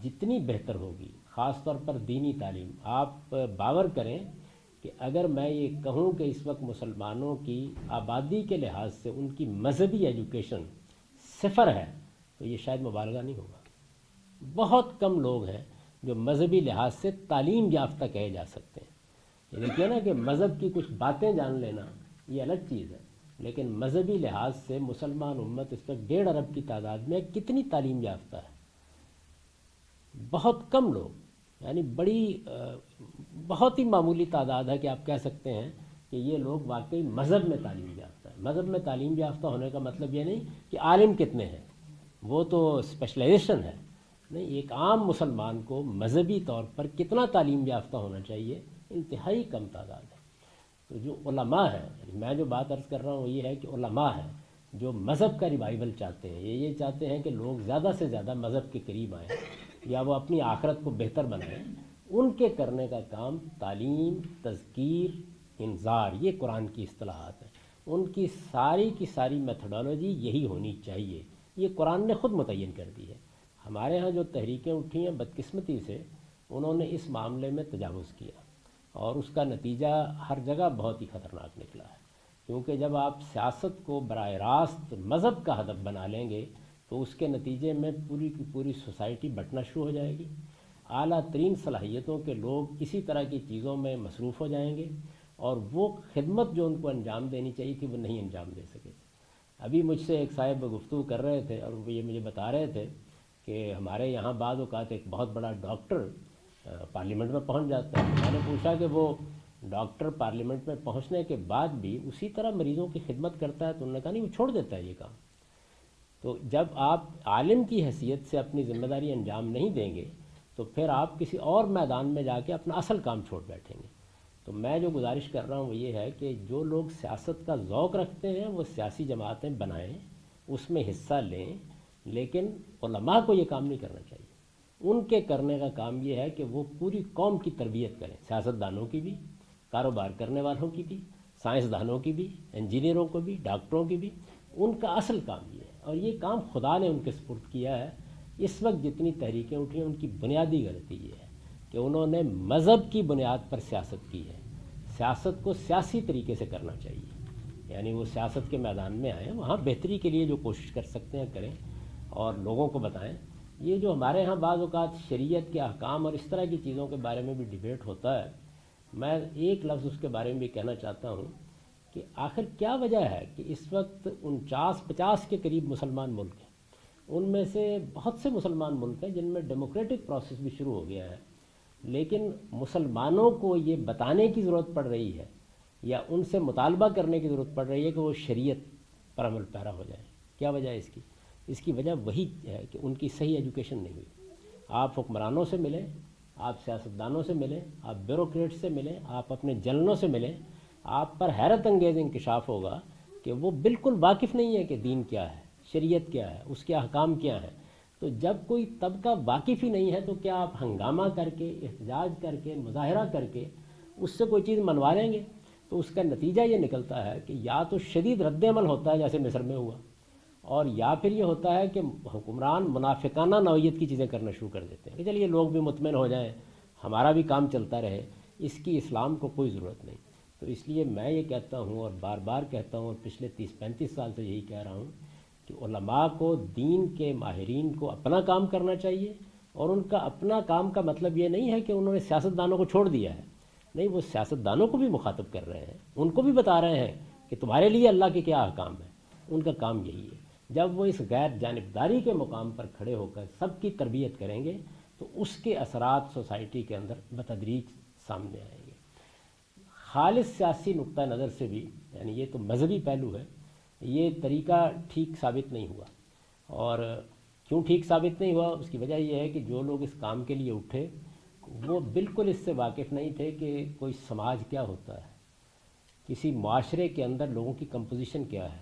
جتنی بہتر ہوگی، خاص طور پر دینی تعلیم، آپ باور کریں کہ اگر میں یہ کہوں کہ اس وقت مسلمانوں کی آبادی کے لحاظ سے ان کی مذہبی ایجوکیشن صفر ہے تو یہ شاید مبالغہ نہیں ہوگا. بہت کم لوگ ہیں جو مذہبی لحاظ سے تعلیم یافتہ کہے جا سکتے ہیں. یہ دیکھیے نا کہ مذہب کی کچھ باتیں جان لینا یہ الگ چیز ہے، لیکن مذہبی لحاظ سے مسلمان امت اس پر 1.5 ارب کی تعداد میں کتنی تعلیم یافتہ ہے. بہت کم لوگ، یعنی بہت ہی معمولی تعداد ہے کہ آپ کہہ سکتے ہیں کہ یہ لوگ واقعی مذہب میں تعلیم یافتہ ہیں. مذہب میں تعلیم یافتہ ہونے کا مطلب یہ نہیں کہ عالم کتنے ہیں، وہ تو اسپیشلائزیشن ہے. نہیں، ایک عام مسلمان کو مذہبی طور پر کتنا تعلیم یافتہ ہونا چاہیے، انتہائی کم تعداد ہے. تو جو علماء ہیں، میں جو بات عرض کر رہا ہوں وہ یہ ہے کہ علماء ہیں جو مذہب کا ریوائول چاہتے ہیں، یہ چاہتے ہیں کہ لوگ زیادہ سے زیادہ مذہب کے قریب آئیں یا وہ اپنی آخرت کو بہتر بنائیں. ان کے کرنے کا کام تعلیم، تذکیر، انذار، یہ قرآن کی اصطلاحات ہیں. ان کی ساری میتھڈالوجی یہی ہونی چاہیے. یہ قرآن نے خود متعین کر دی ہے. ہمارے ہاں جو تحریکیں اٹھی ہیں بدقسمتی سے انہوں نے اس معاملے میں تجاوز کیا اور اس کا نتیجہ ہر جگہ بہت ہی خطرناک نکلا ہے. کیونکہ جب آپ سیاست کو براہ راست مذہب کا ہدف بنا لیں گے تو اس کے نتیجے میں پوری کی پوری سوسائٹی بٹنا شروع ہو جائے گی. اعلیٰ ترین صلاحیتوں کے لوگ اسی طرح کی چیزوں میں مصروف ہو جائیں گے اور وہ خدمت جو ان کو انجام دینی چاہیے تھی وہ نہیں انجام دے سکے. ابھی مجھ سے ایک صاحب گفتگو کر رہے تھے اور وہ یہ مجھے بتا رہے تھے کہ ہمارے یہاں بعض اوقات ایک بہت بڑا ڈاکٹر پارلیمنٹ میں پہنچ جاتا ہے. میں نے پوچھا کہ وہ ڈاکٹر پارلیمنٹ میں پہنچنے کے بعد بھی اسی طرح مریضوں کی خدمت کرتا ہے؟ تو انہوں نے کہا نہیں، وہ چھوڑ دیتا ہے یہ کام. تو جب آپ عالم کی حیثیت سے اپنی ذمہ داری انجام نہیں دیں گے تو پھر آپ کسی اور میدان میں جا کے اپنا اصل کام چھوڑ بیٹھیں گے. تو میں جو گزارش کر رہا ہوں وہ یہ ہے کہ جو لوگ سیاست کا ذوق رکھتے ہیں وہ سیاسی جماعتیں بنائیں، اس میں حصہ لیں، لیکن علماء کو یہ کام نہیں کرنا چاہیے. ان کے کرنے کا کام یہ ہے کہ وہ پوری قوم کی تربیت کریں، سیاستدانوں کی بھی، کاروبار کرنے والوں کی بھی، سائنسدانوں کی بھی، انجینئروں کو بھی، ڈاکٹروں کی بھی. ان کا اصل کام یہ ہے اور یہ کام خدا نے ان کے سپرد کیا ہے. اس وقت جتنی تحریکیں اٹھی ہیں ان کی بنیادی غلطی یہ ہے کہ انہوں نے مذہب کی بنیاد پر سیاست کی ہے. سیاست کو سیاسی طریقے سے کرنا چاہیے، یعنی وہ سیاست کے میدان میں آئیں، وہاں بہتری کے لیے جو کوشش کر سکتے ہیں کریں اور لوگوں کو بتائیں. یہ جو ہمارے ہاں بعض اوقات شریعت کے احکام اور اس طرح کی چیزوں کے بارے میں بھی ڈیبیٹ ہوتا ہے، میں ایک لفظ اس کے بارے میں بھی کہنا چاہتا ہوں کہ آخر کیا وجہ ہے کہ اس وقت 49-50 کے قریب مسلمان ملک ہیں. ان میں سے بہت سے مسلمان ملک ہیں جن میں ڈیموکریٹک پروسیس بھی شروع ہو گیا ہے، لیکن مسلمانوں کو یہ بتانے کی ضرورت پڑ رہی ہے یا ان سے مطالبہ کرنے کی ضرورت پڑ رہی ہے کہ وہ شریعت پر عمل پیرا ہو جائیں. کیا وجہ ہے اس کی؟ اس کی وجہ وہی ہے کہ ان کی صحیح ایجوکیشن نہیں ہوئی. آپ حکمرانوں سے ملیں، آپ سیاستدانوں سے ملیں، آپ بیوروکریٹ سے ملیں، آپ اپنے جنرلوں سے ملیں، آپ پر حیرت انگیز انکشاف ہوگا کہ وہ بالکل واقف نہیں ہے کہ دین کیا ہے، شریعت کیا ہے، اس کے احکام کیا ہیں. تو جب کوئی طبقہ واقف ہی نہیں ہے تو کیا آپ ہنگامہ کر کے، احتجاج کر کے، مظاہرہ کر کے اس سے کوئی چیز منوا لیں گے؟ تو اس کا نتیجہ یہ نکلتا ہے کہ یا تو شدید رد عمل ہوتا ہے جیسے مصر میں ہوا، اور یا پھر یہ ہوتا ہے کہ حکمران منافقانہ نوعیت کی چیزیں کرنا شروع کر دیتے ہیں کہ چلیے لوگ بھی مطمئن ہو جائیں، ہمارا بھی کام چلتا رہے. اس کی اسلام کو کوئی ضرورت نہیں. تو اس لیے میں یہ کہتا ہوں اور بار بار کہتا ہوں اور پچھلے 30-35 سال سے یہی کہہ رہا ہوں کہ علماء کو، دین کے ماہرین کو اپنا کام کرنا چاہیے. اور ان کا اپنا کام کا مطلب یہ نہیں ہے کہ انہوں نے سیاستدانوں کو چھوڑ دیا ہے. نہیں، وہ سیاستدانوں کو بھی مخاطب کر رہے ہیں، ان کو بھی بتا رہے ہیں کہ تمہارے لیے اللہ کے کیا احکام ہیں. ان کا کام یہی ہے. جب وہ اس غیر جانبداری کے مقام پر کھڑے ہو کر سب کی تربیت کریں گے تو اس کے اثرات سوسائٹی کے اندر بتدریج سامنے آئیں گے. خالص سیاسی نقطہ نظر سے بھی، یعنی یہ تو مذہبی پہلو ہے، یہ طریقہ ٹھیک ثابت نہیں ہوا. اور کیوں ٹھیک ثابت نہیں ہوا؟ اس کی وجہ یہ ہے کہ جو لوگ اس کام کے لیے اٹھے وہ بالکل اس سے واقف نہیں تھے کہ کوئی سماج کیا ہوتا ہے، کسی معاشرے کے اندر لوگوں کی کمپوزیشن کیا ہے،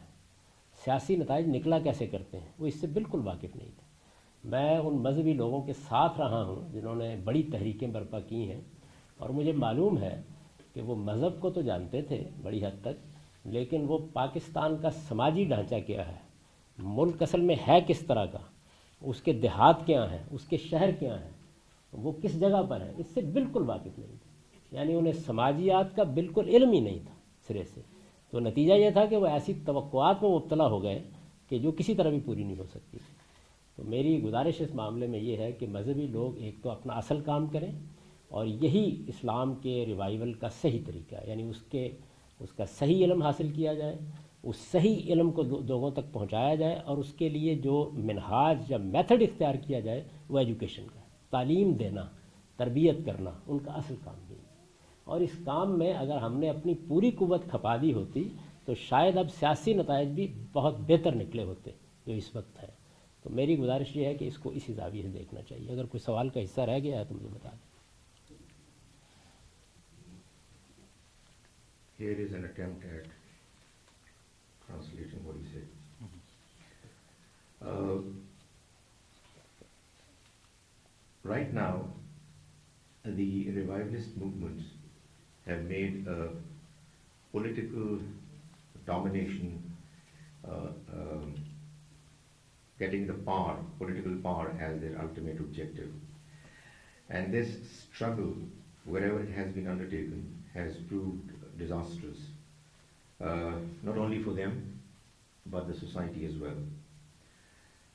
سیاسی نتائج نکلا کیسے کرتے ہیں، وہ اس سے بالکل واقف نہیں تھے. میں ان مذہبی لوگوں کے ساتھ رہا ہوں جنہوں نے بڑی تحریکیں برپا کی ہیں، اور مجھے معلوم ہے کہ وہ مذہب کو تو جانتے تھے بڑی حد تک، لیکن وہ پاکستان کا سماجی ڈھانچہ کیا ہے، ملک اصل میں ہے کس طرح کا، اس کے دیہات کیا ہیں، اس کے شہر کیا ہیں، وہ کس جگہ پر ہیں، اس سے بالکل واقف نہیں تھے. یعنی انہیں سماجیات کا بالکل علم ہی نہیں تھا سرے سے. تو نتیجہ یہ تھا کہ وہ ایسی توقعات میں مبتلا ہو گئے کہ جو کسی طرح بھی پوری نہیں ہو سکتی. تو میری گزارش اس معاملے میں یہ ہے کہ مذہبی لوگ ایک تو اپنا اصل کام کریں، اور یہی اسلام کے ریوائول کا صحیح طریقہ ہے. یعنی اس کا صحیح علم حاصل کیا جائے، اس صحیح علم کو لوگوں تک پہنچایا جائے، اور اس کے لیے جو منہاج یا میتھڈ اختیار کیا جائے وہ ایجوکیشن کا ہے. तालीम देना, तरबियत करना उनका असल काम ही है। और इस काम में अगर हमने अपनी पूरी कुव्वत खपा दी होती तो शायद अब सियासी नताइज भी बहुत बेहतर निकले होते जो इस वक्त है। तो मेरी गुजारिश ये है कि इसको इसी जाविये से देखना चाहिए। अगर कोई सवाल का हिस्सा रह गया है तो मुझे बता दें। Here is an attempt at translating what he said. Right now, the revivalist movements have made a political domination, getting the power, political power as their ultimate objective. And this struggle, wherever it has been undertaken, has proved disastrous, not only for them, but the society as well.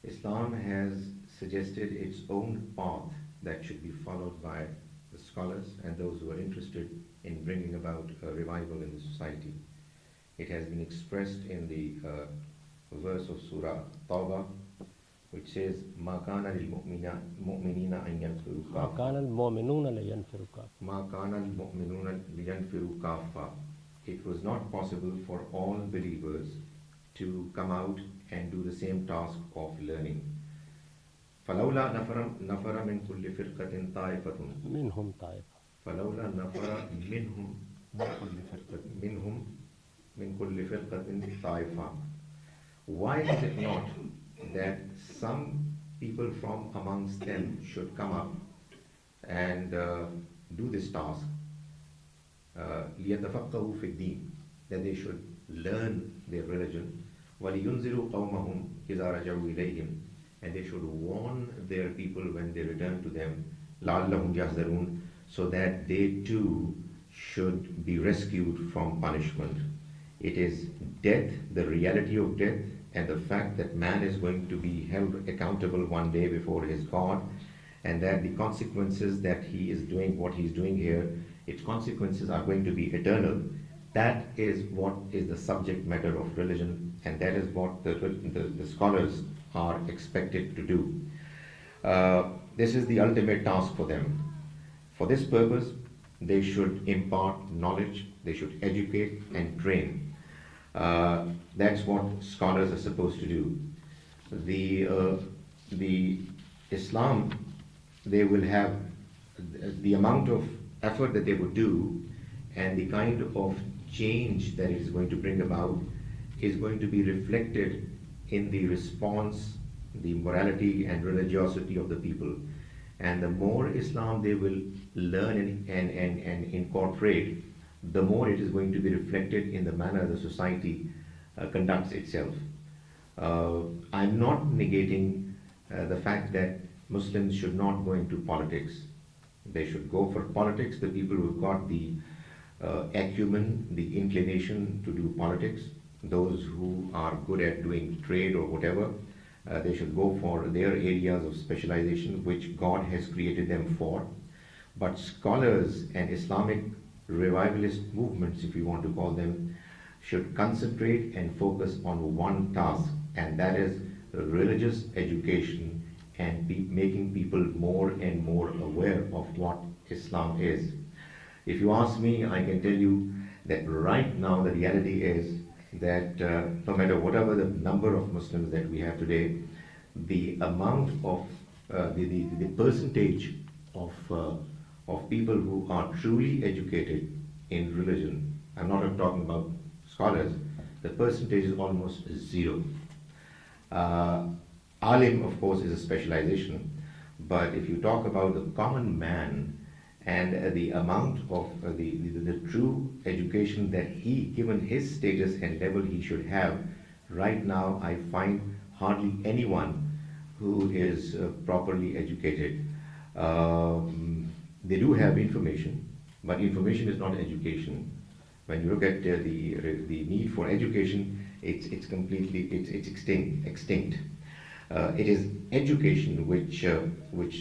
Islam has suggested its own path that should be followed by the scholars and those who are interested in bringing about a revival in the society. It has been expressed in the verse of Surah Dawah, which says, مَا كَانَ لِلْمُؤْمِنِينَ أَن يَنْفِرُوا ما كَافَّةً كان المؤمنون لينفروا كافة. مَا كَانَ الْمُؤْمِنُونَ لِيَنْفِرُوا كَافَّةً. It was not possible for all believers to come out and do the same task of learning. فَلَوْلَا نَفَرَ مِنْ كُلِّ فِرْقَةٍ طَائِفَةٌ منهم طائفة. فَلَوْلَا نَفَرَ مِنْهُمْ مِنْ كُلِّ فِرْقَةٍ طَائِفَةٌ. Why is it not that some people from amongst them should come up and do this task, لِيَتَفَقَّهُ فِي الدِّينِ, that they should learn their religion, وَلِيُنْزِرُوا قَوْمَهُمْ إِذَا رَجَعُوا إِلَيْهِمْ, and they should warn their people when they return to them, لَعَلَّهُمْ يَحْذَرُونَ, so that they too should be rescued from punishment. It is death, the reality of death, and the fact that man is going to be held accountable one day before his God, and that the consequences that he is doing what he is doing here, its consequences are going to be eternal. That is what is the subject matter of religion, and that is what the scholars are expected to do. This is the ultimate task for them. For this purpose, they should impart knowledge, they should educate and train. That's what scholars are supposed to do. The Islam, they will have the amount of effort that they would do and the kind of change that it is going to bring about is going to be reflected in the response, the morality and religiosity of the people. And the more Islam they will learn and incorporate, the more it is going to be reflected in the manner the society conducts itself. I'm not negating the fact that Muslims should not go into politics. They should go for politics, the people who've got the acumen, the inclination to do politics, those who are good at doing trade or whatever, they should go for their areas of specialization which God has created them for. But scholars and Islamic revivalist movements, if you want to call them, should concentrate and focus on one task, and that is religious education and making people more and more aware of what Islam is. If you ask me, I can tell you that right now the reality is that no matter whatever the number of Muslims that we have today, the amount of the percentage of people who are truly educated in religion, I'm not talking about scholars, the percentage is almost zero. Alim, of course, is a specialization, but if you talk about the common man and the amount of the true education that he, given his status and level, he should have, right now I find hardly anyone who is properly educated. They do have information, but information is not education. When you look at the need for education, it's extinct. It is education which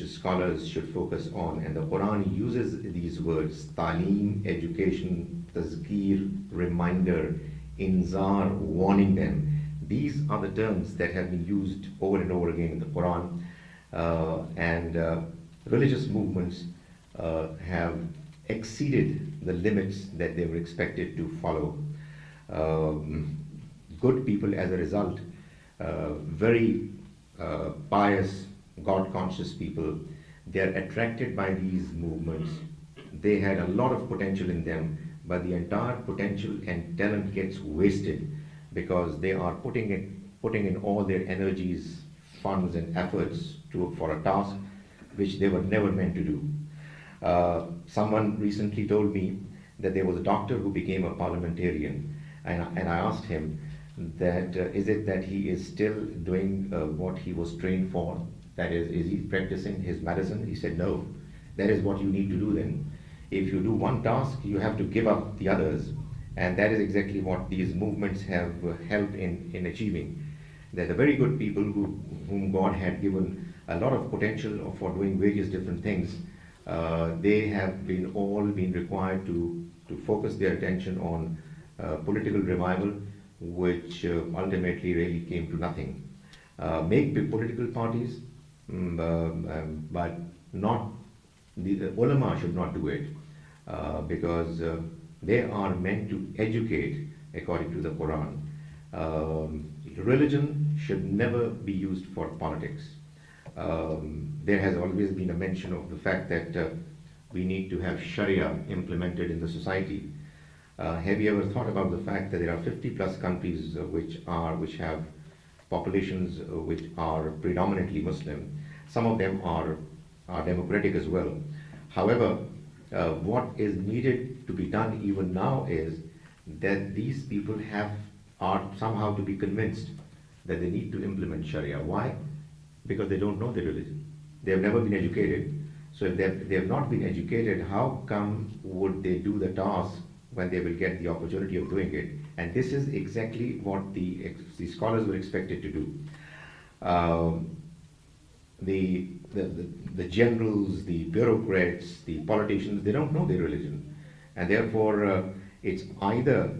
scholars should focus on, and the Quran uses these words: talim, education; tazkir, reminder; inzar, warning them. These are the terms that have been used over and over again in the Quran, and religious movements have exceeded the limits that they were expected to follow. Good people, as a result, very pious, God-conscious people, they are attracted by these movements. They had a lot of potential in them, but the entire potential and talent gets wasted because they are putting in all their energies, funds and efforts for a task which they were never meant to do. Someone recently told me that there was a doctor who became a parliamentarian, and I asked him that is it that he is still doing what he was trained for? That is he practicing his medicine? He said, no, that is what you need to do then. If you do one task, you have to give up the others. And that is exactly what these movements have helped in achieving. They're the very good people whom God had given a lot of potential for doing various different things. They have all been required to focus their attention on political revival, which ultimately really came to nothing. Make big political parties, but not the ulama should not do it because they are meant to educate according to the Quran. Religion should never be used for politics. There has always been a mention of the fact that we need to have Sharia implemented in the society. Have you ever thought about the fact that there are 50 plus countries which have populations which are predominantly Muslim? Some of them are democratic as well. However, what is needed to be done even now is that these people are somehow to be convinced that they need to implement Sharia. Why? Because they don't know their religion. They have never been educated. So if they have not been educated, how come would they do the task when they will get the opportunity of doing it? And this is exactly what the scholars were expected to do. The generals, the bureaucrats, the politicians, they don't know their religion. And therefore, it's either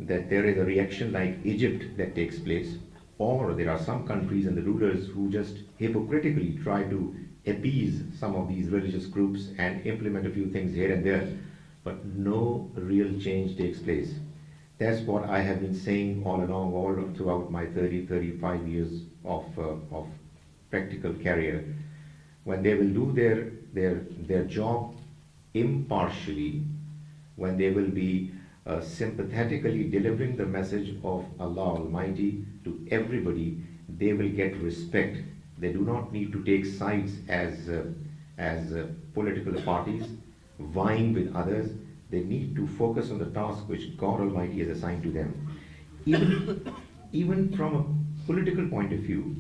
that there is a reaction like Egypt that takes place, or there are some countries and the rulers who just hypocritically try to appease some of these religious groups and implement a few things here and there, but no real change takes place. That's what I have been saying all along, all throughout my 35 years of practical career. When they will do their job impartially, when they will be sympathetically delivering the message of Allah Almighty to everybody, they will get respect. They do not need to take sides as political parties, vying with others. They need to focus on the task which God Almighty has assigned to them. Even from a political point of view,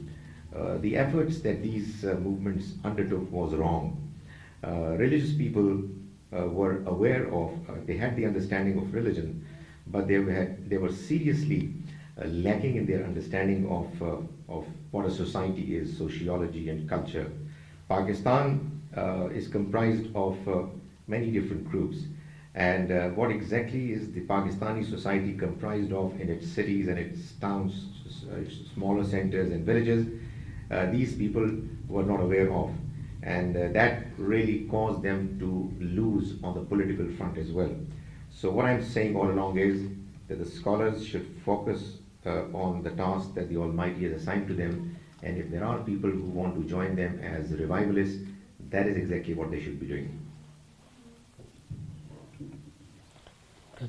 the efforts that these movements undertook was wrong. Religious people were aware of, they had the understanding of religion, but they were seriously lacking in their understanding of what a society is, sociology and culture. Pakistan is comprised of many different groups, and what exactly is the Pakistani society comprised of in its cities and its towns, its smaller centers and villages, these people were not aware of. And that really caused them to lose on the political front as well. So what I'm saying all along is that the scholars should focus on the task that the Almighty has assigned to them, and if there are people who want to join them as revivalists, that is exactly what they should be doing.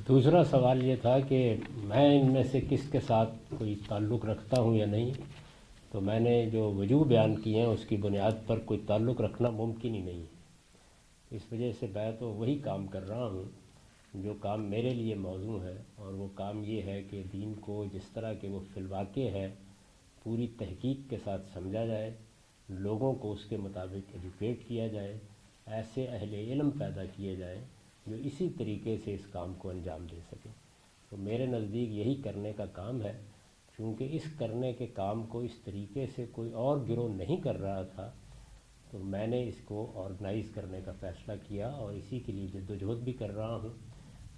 दूसरा सवाल ये था कि मैं इनमें से किसके साथ कोई ताल्लुक़ रखता हूँ या नहीं। तो मैंने जो वजूह बयान किए हैं उसकी बुनियाद पर कोई ताल्लुक़ रखना मुमकिन ही नहीं है। इस वजह से मैं तो वही काम कर रहा हूँ जो काम मेरे लिए मौजू है, और वो काम ये है कि दीन को जिस तरह के वो फिलवाक़े है पूरी तहकीक के साथ समझा जाए, लोगों को उसके मुताबिक एजुकेट किया जाए, ऐसे अहले इल्म पैदा किए जाए जो इसी तरीके से इस काम को अंजाम दे सकें। तो मेरे नज़दीक यही करने का काम है। चूँकि इस करने के काम को इस तरीके से कोई और गिरोह नहीं कर रहा था, तो मैंने इसको ऑर्गेनाइज़ करने का फ़ैसला किया और इसी के लिए जद्दोजहद भी कर रहा हूँ।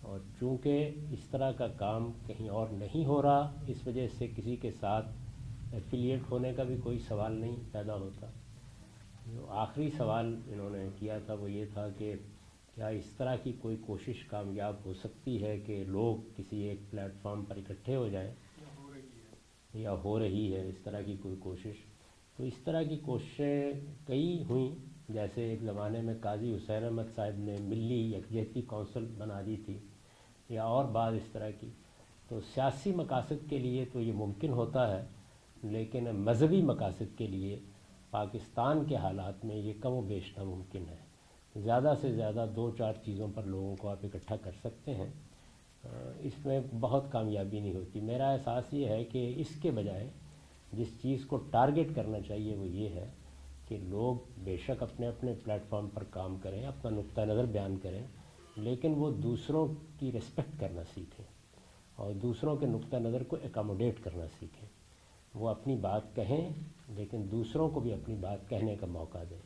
और चूँकि इस तरह का काम कहीं और नहीं हो रहा, इस वजह से किसी के साथ एफिलिएट होने का भी कोई सवाल नहीं पैदा होता। जो आखिरी सवाल इन्होंने किया था वो ये था कि क्या इस तरह की कोई कोशिश कामयाब हो सकती है कि लोग किसी एक प्लेटफॉर्म पर इकट्ठे हो जाएं, या हो रही है इस तरह की कोई कोशिश? तो इस तरह की कोशिशें कई हुई, जैसे एक ज़माने में काजी हुसैन अहमद साहब ने मिली यकजहती कौंसिल बना दी थी, या और बाद इस तरह की। तो सियासी मकासद के लिए तो ये मुमकिन होता है, लेकिन मज़हबी मकासद के लिए पाकिस्तान के हालात में ये कम व बेश नामुमकिन है। ज़्यादा से ज़्यादा 2-4 चीज़ों पर लोगों को आप इकट्ठा कर सकते हैं, इसमें बहुत कामयाबी नहीं होती। मेरा एहसास ये है कि इसके बजाय जिस चीज़ को टारगेट करना चाहिए वो ये है कि लोग बेशक अपने अपने प्लेटफॉर्म पर काम करें, अपना नुक्ता नज़र बयान करें, लेकिन वो दूसरों की रिस्पेक्ट करना सीखें और दूसरों के नुक्ता नज़र को एकोमोडेट करना सीखें। वो अपनी बात कहें, लेकिन दूसरों को भी अपनी बात कहने का मौका दें।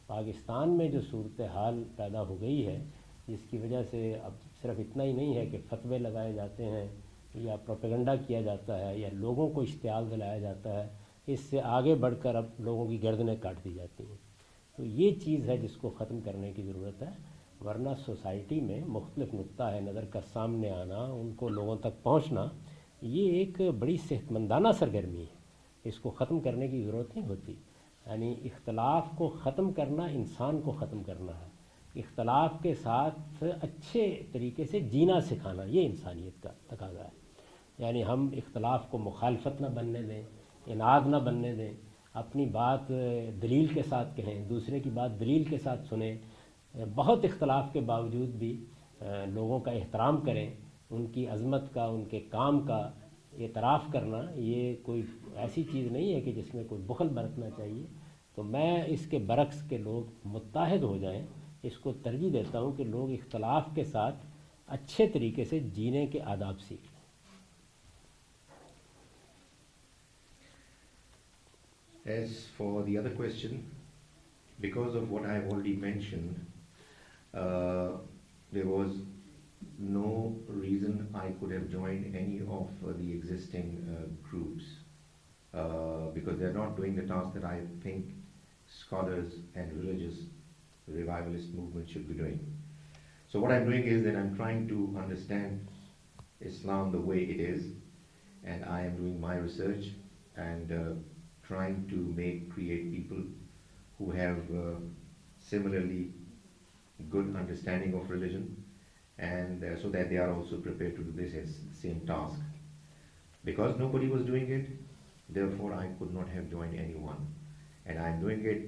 पाकिस्तान में जो सूरत हाल पैदा हो गई है, जिसकी वजह से अब सिर्फ इतना ही नहीं है कि फतवे लगाए जाते हैं या प्रोपेगेंडा किया जाता है या लोगों को इश्तियाल दिलाया जाता है, इससे आगे बढ़कर अब लोगों की गर्दनें काट दी जाती हैं। तो ये चीज़ है जिसको ख़त्म करने की ज़रूरत है, वरना सोसाइटी में मुख्तलिफ नुक्ता है नज़र का सामने आना, उनको लोगों तक पहुँचना, ये एक बड़ी सेहतमंदाना सरगर्मी है। इसको ख़त्म करने की ज़रूरत नहीं होती। यानी इख्तलाफ को ख़त्म करना इंसान को ख़त्म करना है, इख्तलाफ के साथ अच्छे तरीके से जीना सिखाना, ये इंसानियत का तकाज़ा है। यानी हम इख्तलाफ को मुखालफत ना बनने दें, इनाद ना बनने दें, अपनी बात दलील के साथ कहें, दूसरे की बात दलील के साथ सुने, बहुत इख्तलाफ के बावजूद भी लोगों का एहतराम करें, उनकी अज़मत का, उनके काम का एतराफ़ करना, ये कोई ऐसी चीज़ नहीं है कि जिसमें कोई बुखल बरतना चाहिए। तो मैं इसके बरक्स के लोग मुत्ताहिद हो जाएं, इसको तरजीह देता हूँ कि लोग इख्तलाफ के साथ अच्छे तरीके से जीने के आदाब सीखें। As for the other question, because of what I've already mentioned, there was no reason I could have joined any of the existing groups, because they're not doing the task that I think scholars and religious revivalist movement should be doing. So what I'm doing is that I'm trying to understand Islam the way it is, and I am doing my research and trying to create people who have similarly good understanding of religion, and so that they are also prepared to do this same task. Because nobody was doing it, therefore I could not have joined anyone, and I'm doing it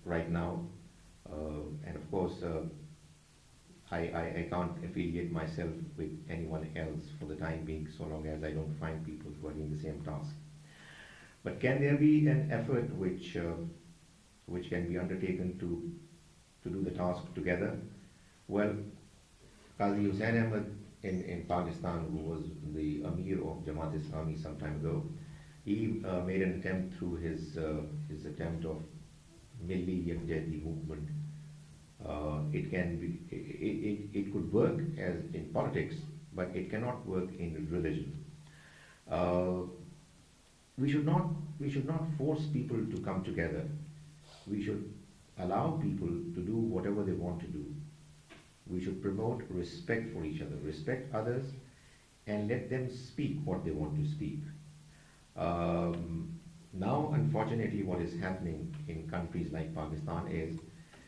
right now, and of course I can't affiliate myself with anyone else for the time being, so long as I don't find people who are doing the same task. But can there be an effort which can be undertaken to do the task together? Well, Qazi Hussain Ahmad in Pakistan, who was the Amir of Jamaat Islami some time ago, he made an attempt through his attempt of Milli Yakjahti movement. It could work as in politics, but it cannot work in religion. We should not force people to come together. We should allow people to do whatever they want to do. We should promote respect for each other, respect others, and let them speak what they want to speak. Now, unfortunately, what is happening in countries like Pakistan is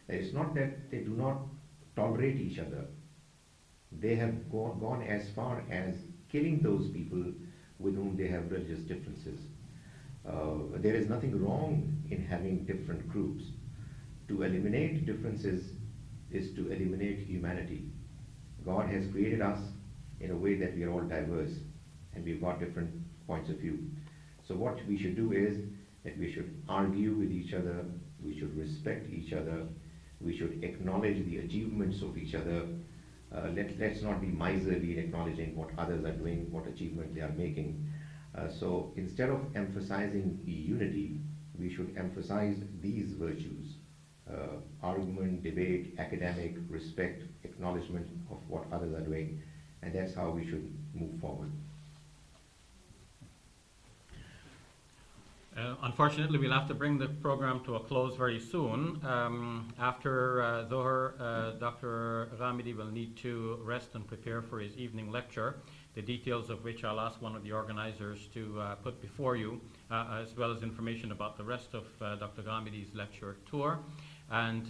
that it's not that they do not tolerate each other. They have gone as far as killing those people with whom they have religious differences. There is nothing wrong in having different groups. To eliminate differences is to eliminate humanity. God has created us in a way that we are all diverse and we've got different points of view. So what we should do is that we should argue with each other, we should respect each other, we should acknowledge the achievements of each other. Let's not be miserly in acknowledging what others are doing, what achievement they are making. So instead of emphasizing unity, we should emphasize these virtues: argument, debate, academic, respect, acknowledgement of what others are doing, and that's how we should move forward. Unfortunately, we'll have to bring the program to a close very soon. After Zohar, Dr. Ghamidi will need to rest and prepare for his evening lecture, the details of which I'll ask one of the organizers to put before you, as well as information about the rest of Dr. Ghamidi's lecture tour. And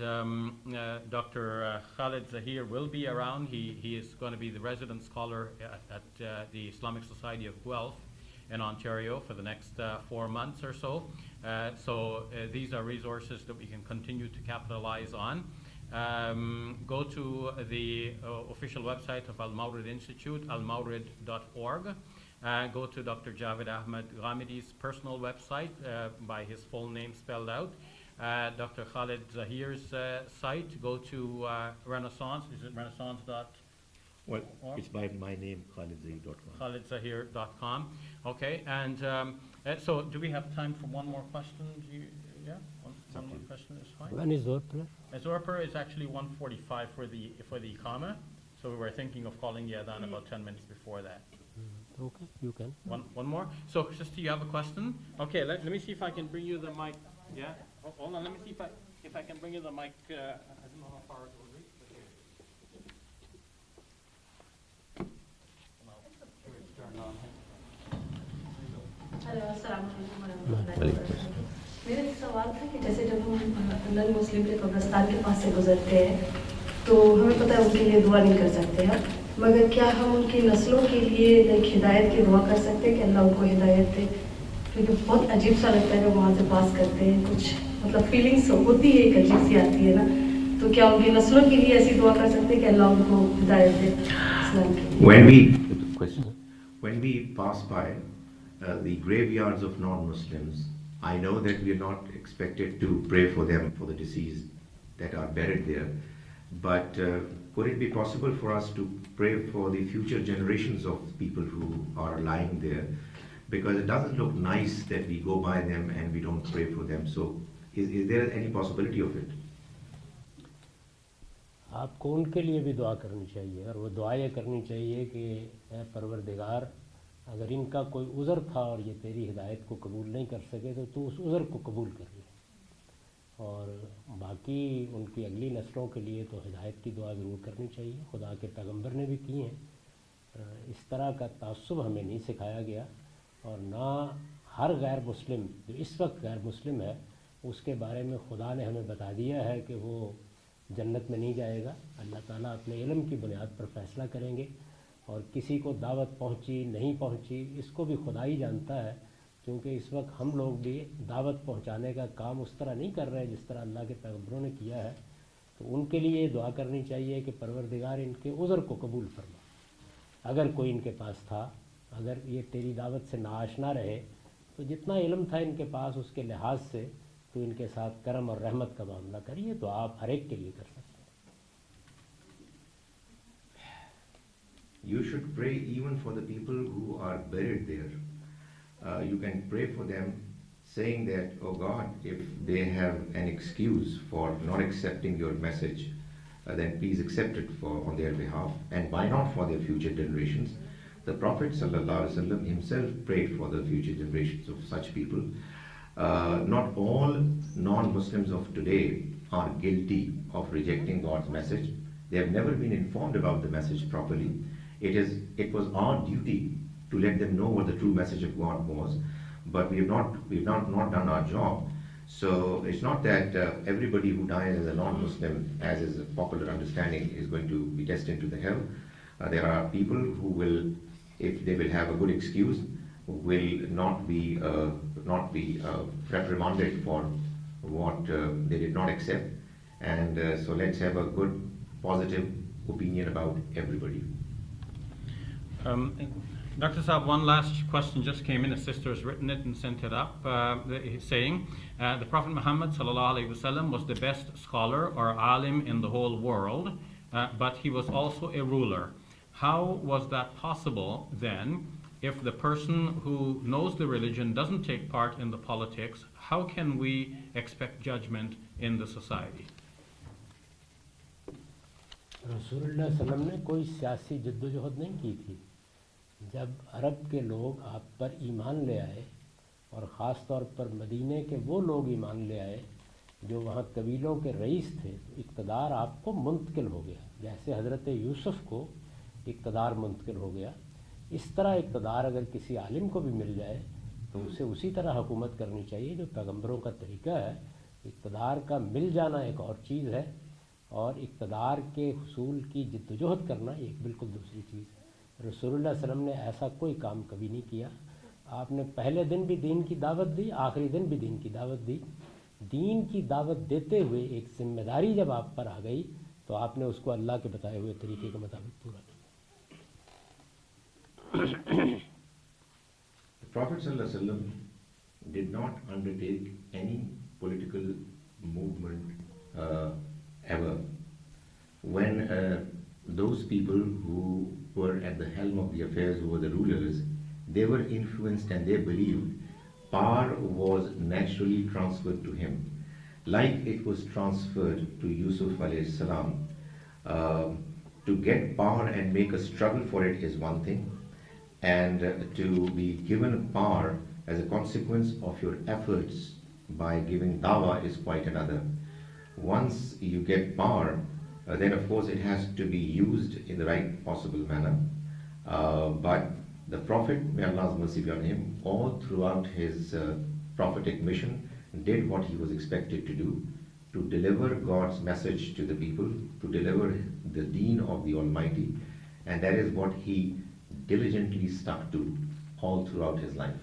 Dr. Khalid Zaheer will be around. He is going to be the resident scholar at the Islamic Society of Guelph in Ontario for the next 4 months or so. These are resources that we can continue to capitalize on. Go to the official website of Al-Mawrid Institute, almawrid.org. Go to Dr. Javed Ahmad Ghamidi's personal website by his full name spelled out. Dr. Khalid Zaheer's site, go to Renaissance. Is it Renaissance? Well, it's by my name, KhalidZaheer.com. KhalidZaheer.com. Okay, and so do we have time for one more question? Yeah, one more question is fine. When is Zohar prayer? Zohar prayer is actually 1:45 for the Iqama, so we were thinking of calling the Adhan about 10 minutes before that. Okay, you can. One more. So, sister, you have a question? Okay, let me see if I can bring you the mic. Yeah, hold on. Let me see if I can bring you the mic. I don't know how far it will reach, but here. Hello अस्सलाम वालेकुम वरहमतुल्लाहि वबरकातुहू। मेरा एक सवाल था कि जैसे जब हम नन मुस्लिम के कब्रिस्तान के पास से गुजरते हैं तो हमें पता है उनके लिए दुआ नहीं कर सकते हैं, मगर क्या हम उनकी नस्लों के लिए एक हिदायत की दुआ कर सकते हैं कि अल्लाह उनको हिदायत दे? क्योंकि बहुत अजीब सा लगता है जब वहाँ से पास करते हैं, कुछ मतलब फीलिंग्स होती है, एक अजीब सी आती है ना, तो क्या उनकी नस्लों के लिए ऐसी दुआ कर सकते हैं कि अल्लाह उनको हिदायत दे इस्लाम की? When we pass by the graveyards of non-Muslims, I know that we are not expected to pray for them, for the deceased that are buried there, but could it be possible for us to pray for the future generations of people who are lying there? Because it doesn't look nice that we go by them and we don't pray for them. So is there any possibility of it? आपको उनके लिए भी दुआ करनी चाहिए, और वो दुआ ये करनी चाहिए कि ऐ परवरदिगार, अगर इनका कोई उज़र था और ये तेरी हिदायत को कबूल नहीं कर सके तो तू उस उज़र को कबूल कर ले, और बाकी उनकी अगली नस्लों के लिए तो हिदायत की दुआ ज़रूर करनी चाहिए। खुदा के पैगंबर ने भी की हैं। इस तरह का तासुब हमें नहीं सिखाया गया, और ना हर गैर मुस्लिम जो इस वक्त गैर मुस्लिम है उसके बारे में खुदा ने हमें बता दिया है कि वो जन्नत में नहीं जाएगा। अल्लाह ताला अपने इल्म की बुनियाद पर फ़ैसला करेंगे, और किसी को दावत पहुंची नहीं पहुंची इसको भी खुदा ही जानता है, क्योंकि इस वक्त हम लोग भी दावत पहुंचाने का काम उस तरह नहीं कर रहे हैं जिस तरह अल्लाह के पैगंबरों ने किया है। तो उनके लिए दुआ करनी चाहिए कि परवरदिगार इनके उज़र को कबूल फरमा। अगर कोई इनके पास था, अगर ये तेरी दावत से नाआशना रहे तो जितना इल्म था इनके पास उसके लिहाज से तो इनके साथ करम और रहमत का मामला करिए, तो आप हर एक के लिए कर सकते हैं। You should pray even for the people who are buried there. You can pray for them saying that, oh God, if they have an excuse for not accepting your message, then please accept it on their behalf, and why not for their future generations. The Prophet ﷺ himself prayed for the future generations of such people. Not all non-Muslims of today are guilty of rejecting God's message. They have never been informed about the message properly. It was our duty to let them know what the true message of God was, but we've not done our job. So it's not that everybody who dies as a non-Muslim, as is a popular understanding, is going to be destined to the hell. There are people who will, if they will have a good excuse, will not be reprimanded for what they did not accept. And so let's have a good, positive opinion about everybody. Dr. Saab, one last question just came in. A sister has written it and sent it up, saying, the Prophet Muhammad ﷺ was the best scholar or alim in the whole world, but he was also a ruler. How was that possible then? If the person who knows the religion doesn't take part in the politics, how can we expect judgment in the society? रसूलुल्लाह सल्लल्लाहु अलैहि वसल्लम ने कोई सियासी जद्दोजहद नहीं की थी। जब अरब के लोग आप पर ईमान ले आए और ख़ास तौर पर मदीने के वो लोग ईमान ले आए जो वहाँ कबीलों के रईस थे। तो इक़्तिदार आपको मुंतकिल हो गया, जैसे हज़रत यूसुफ़ को इक़्तिदार मुंतकिल हो गया, इस तरह इक़्तिदार अगर किसी आलिम को भी मिल जाए तो उसे उसी तरह हुकूमत करनी चाहिए जो पैगंबरों का तरीका है। इक़्तिदार का मिल जाना एक और चीज़ है, और इक़्तिदार के हुसूल की जिद्दोजहद करना एक बिल्कुल दूसरी चीज़ है। रसूलुल्लाह सल्लल्लाहु अलैहि वसल्लम ने ऐसा कोई काम कभी नहीं किया। आपने पहले दिन भी दीन की दावत दी, आखिरी दिन भी दीन की दावत दी। दीन की दावत देते हुए एक जिम्मेदारी जब आप पर आ गई तो आपने उसको अल्लाह के बताए हुए तरीके के मुताबिक पूरा किया। The Prophet ﷺ did not undertake any political movement ever. When those people who were at the helm of the affairs, who were the rulers, they were influenced and they believed power was naturally transferred to him, like it was transferred to Yusuf alayhi salam. To get power and make a struggle for it is one thing, and to be given power as a consequence of your efforts by giving dawah is quite another. Once you get power, then of course it has to be used in the right possible manner. But the Prophet, may Allah's mercy be on him, all throughout his prophetic mission, did what he was expected to do, to deliver God's message to the people, to deliver the deen of the Almighty, and that is what he diligently stuck to all throughout his life.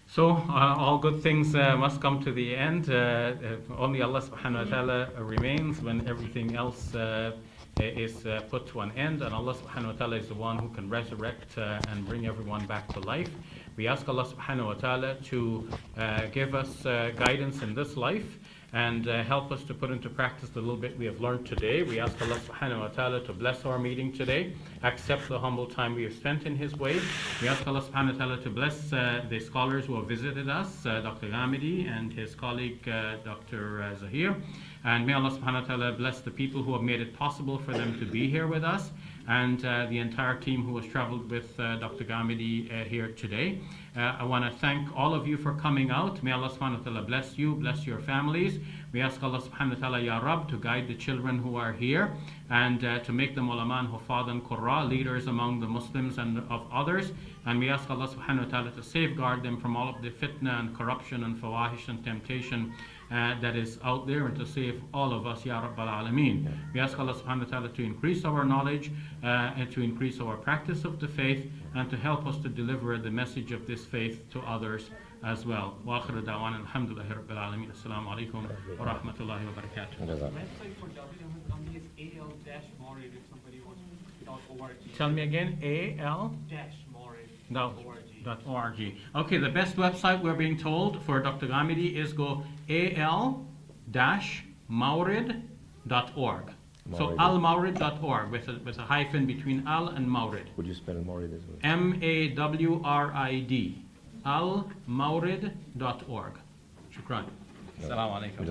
So all good things must come to the end. Only Allah subhanahu wa ta'ala remains when everything else is put to an end, and Allah subhanahu wa ta'ala is the one who can resurrect and bring everyone back to life. We ask Allah subhanahu wa ta'ala to give us guidance in this life and help us to put into practice the little bit we have learned today. We ask Allah subhanahu wa ta'ala to bless our meeting today, accept the humble time we have spent in His way. We ask Allah subhanahu wa ta'ala to bless the scholars who have visited us, Dr. Ghamidi and his colleague Dr. Zaheer. And may Allah subhanahu wa ta'ala bless the people who have made it possible for them to be here with us, and the entire team who has traveled with Dr. Ghamidi here today. I want to thank all of you for coming out. May Allah subhanahu wa ta'ala bless you, bless your families. We ask Allah subhanahu wa ta'ala, Ya Rab, to guide the children who are here and to make them ulama and hufad and qurra, leaders among the Muslims and of others. And we ask Allah subhanahu wa ta'ala to safeguard them from all of the fitna and corruption and fawahish and temptation that is out there, and to save all of us, Ya Rabbal Alameen. We ask Allah subhanahu wa ta'ala to increase our knowledge and to increase our practice of the faith, and to help us to deliver the message of this faith to others as well. Wa akhiru da'wana alhamdulillahi rabbil alameen. Assalamu alaikum wa rahmatullahi wa barakatuh. The website for Javed Ahmad Ghamidi is al-Mawrid if somebody wants .org. Tell me again, al-mawrid.org. Okay, the best website we're being told for Dr. Ghamidi is go al-mawrid.org. So al-mawrid.org with a hyphen between al and mawrid. Would you spell Mawrid as well? MAWRID. al-mawrid.org. Shukran. Assalamu alaikum.